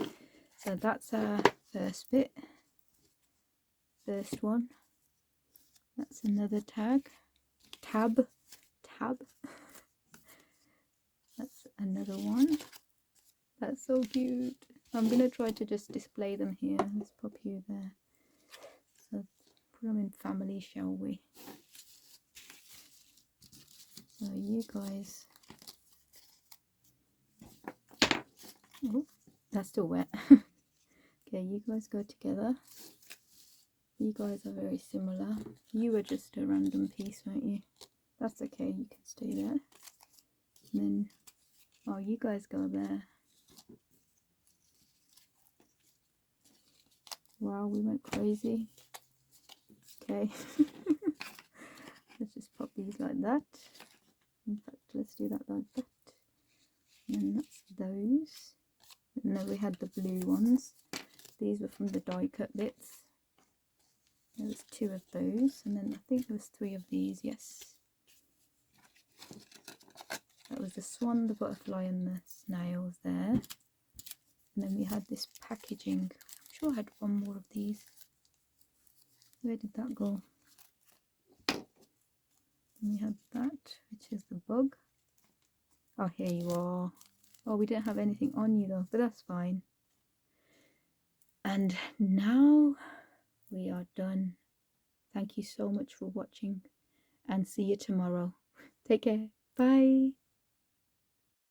So that's our first bit, first one. That's another tab. That's another one. That's so cute. I'm gonna try to just display them here. Let's pop you there. So put them in family, shall we? So you guys, oh, that's still wet. Okay, you guys go together. You guys are very similar. You were just a random piece, weren't you? That's okay, you can stay there. And then, oh, you guys go there. Wow, we went crazy. Okay. Let's just pop these like that. In fact, let's do that like that. And that's those. And then we had the blue ones. These were from the die cut bits. There was 2 of those, and then I think there was 3 of these, yes. That was the swan, the butterfly and the snails there. And then we had this packaging. I'm sure I had 1 more of these. Where did that go? And we had that, which is the bug. Oh, here you are. Oh, we didn't have anything on you though, but that's fine. And now we are done. Thank you so much for watching, and see you tomorrow. Take care. Bye.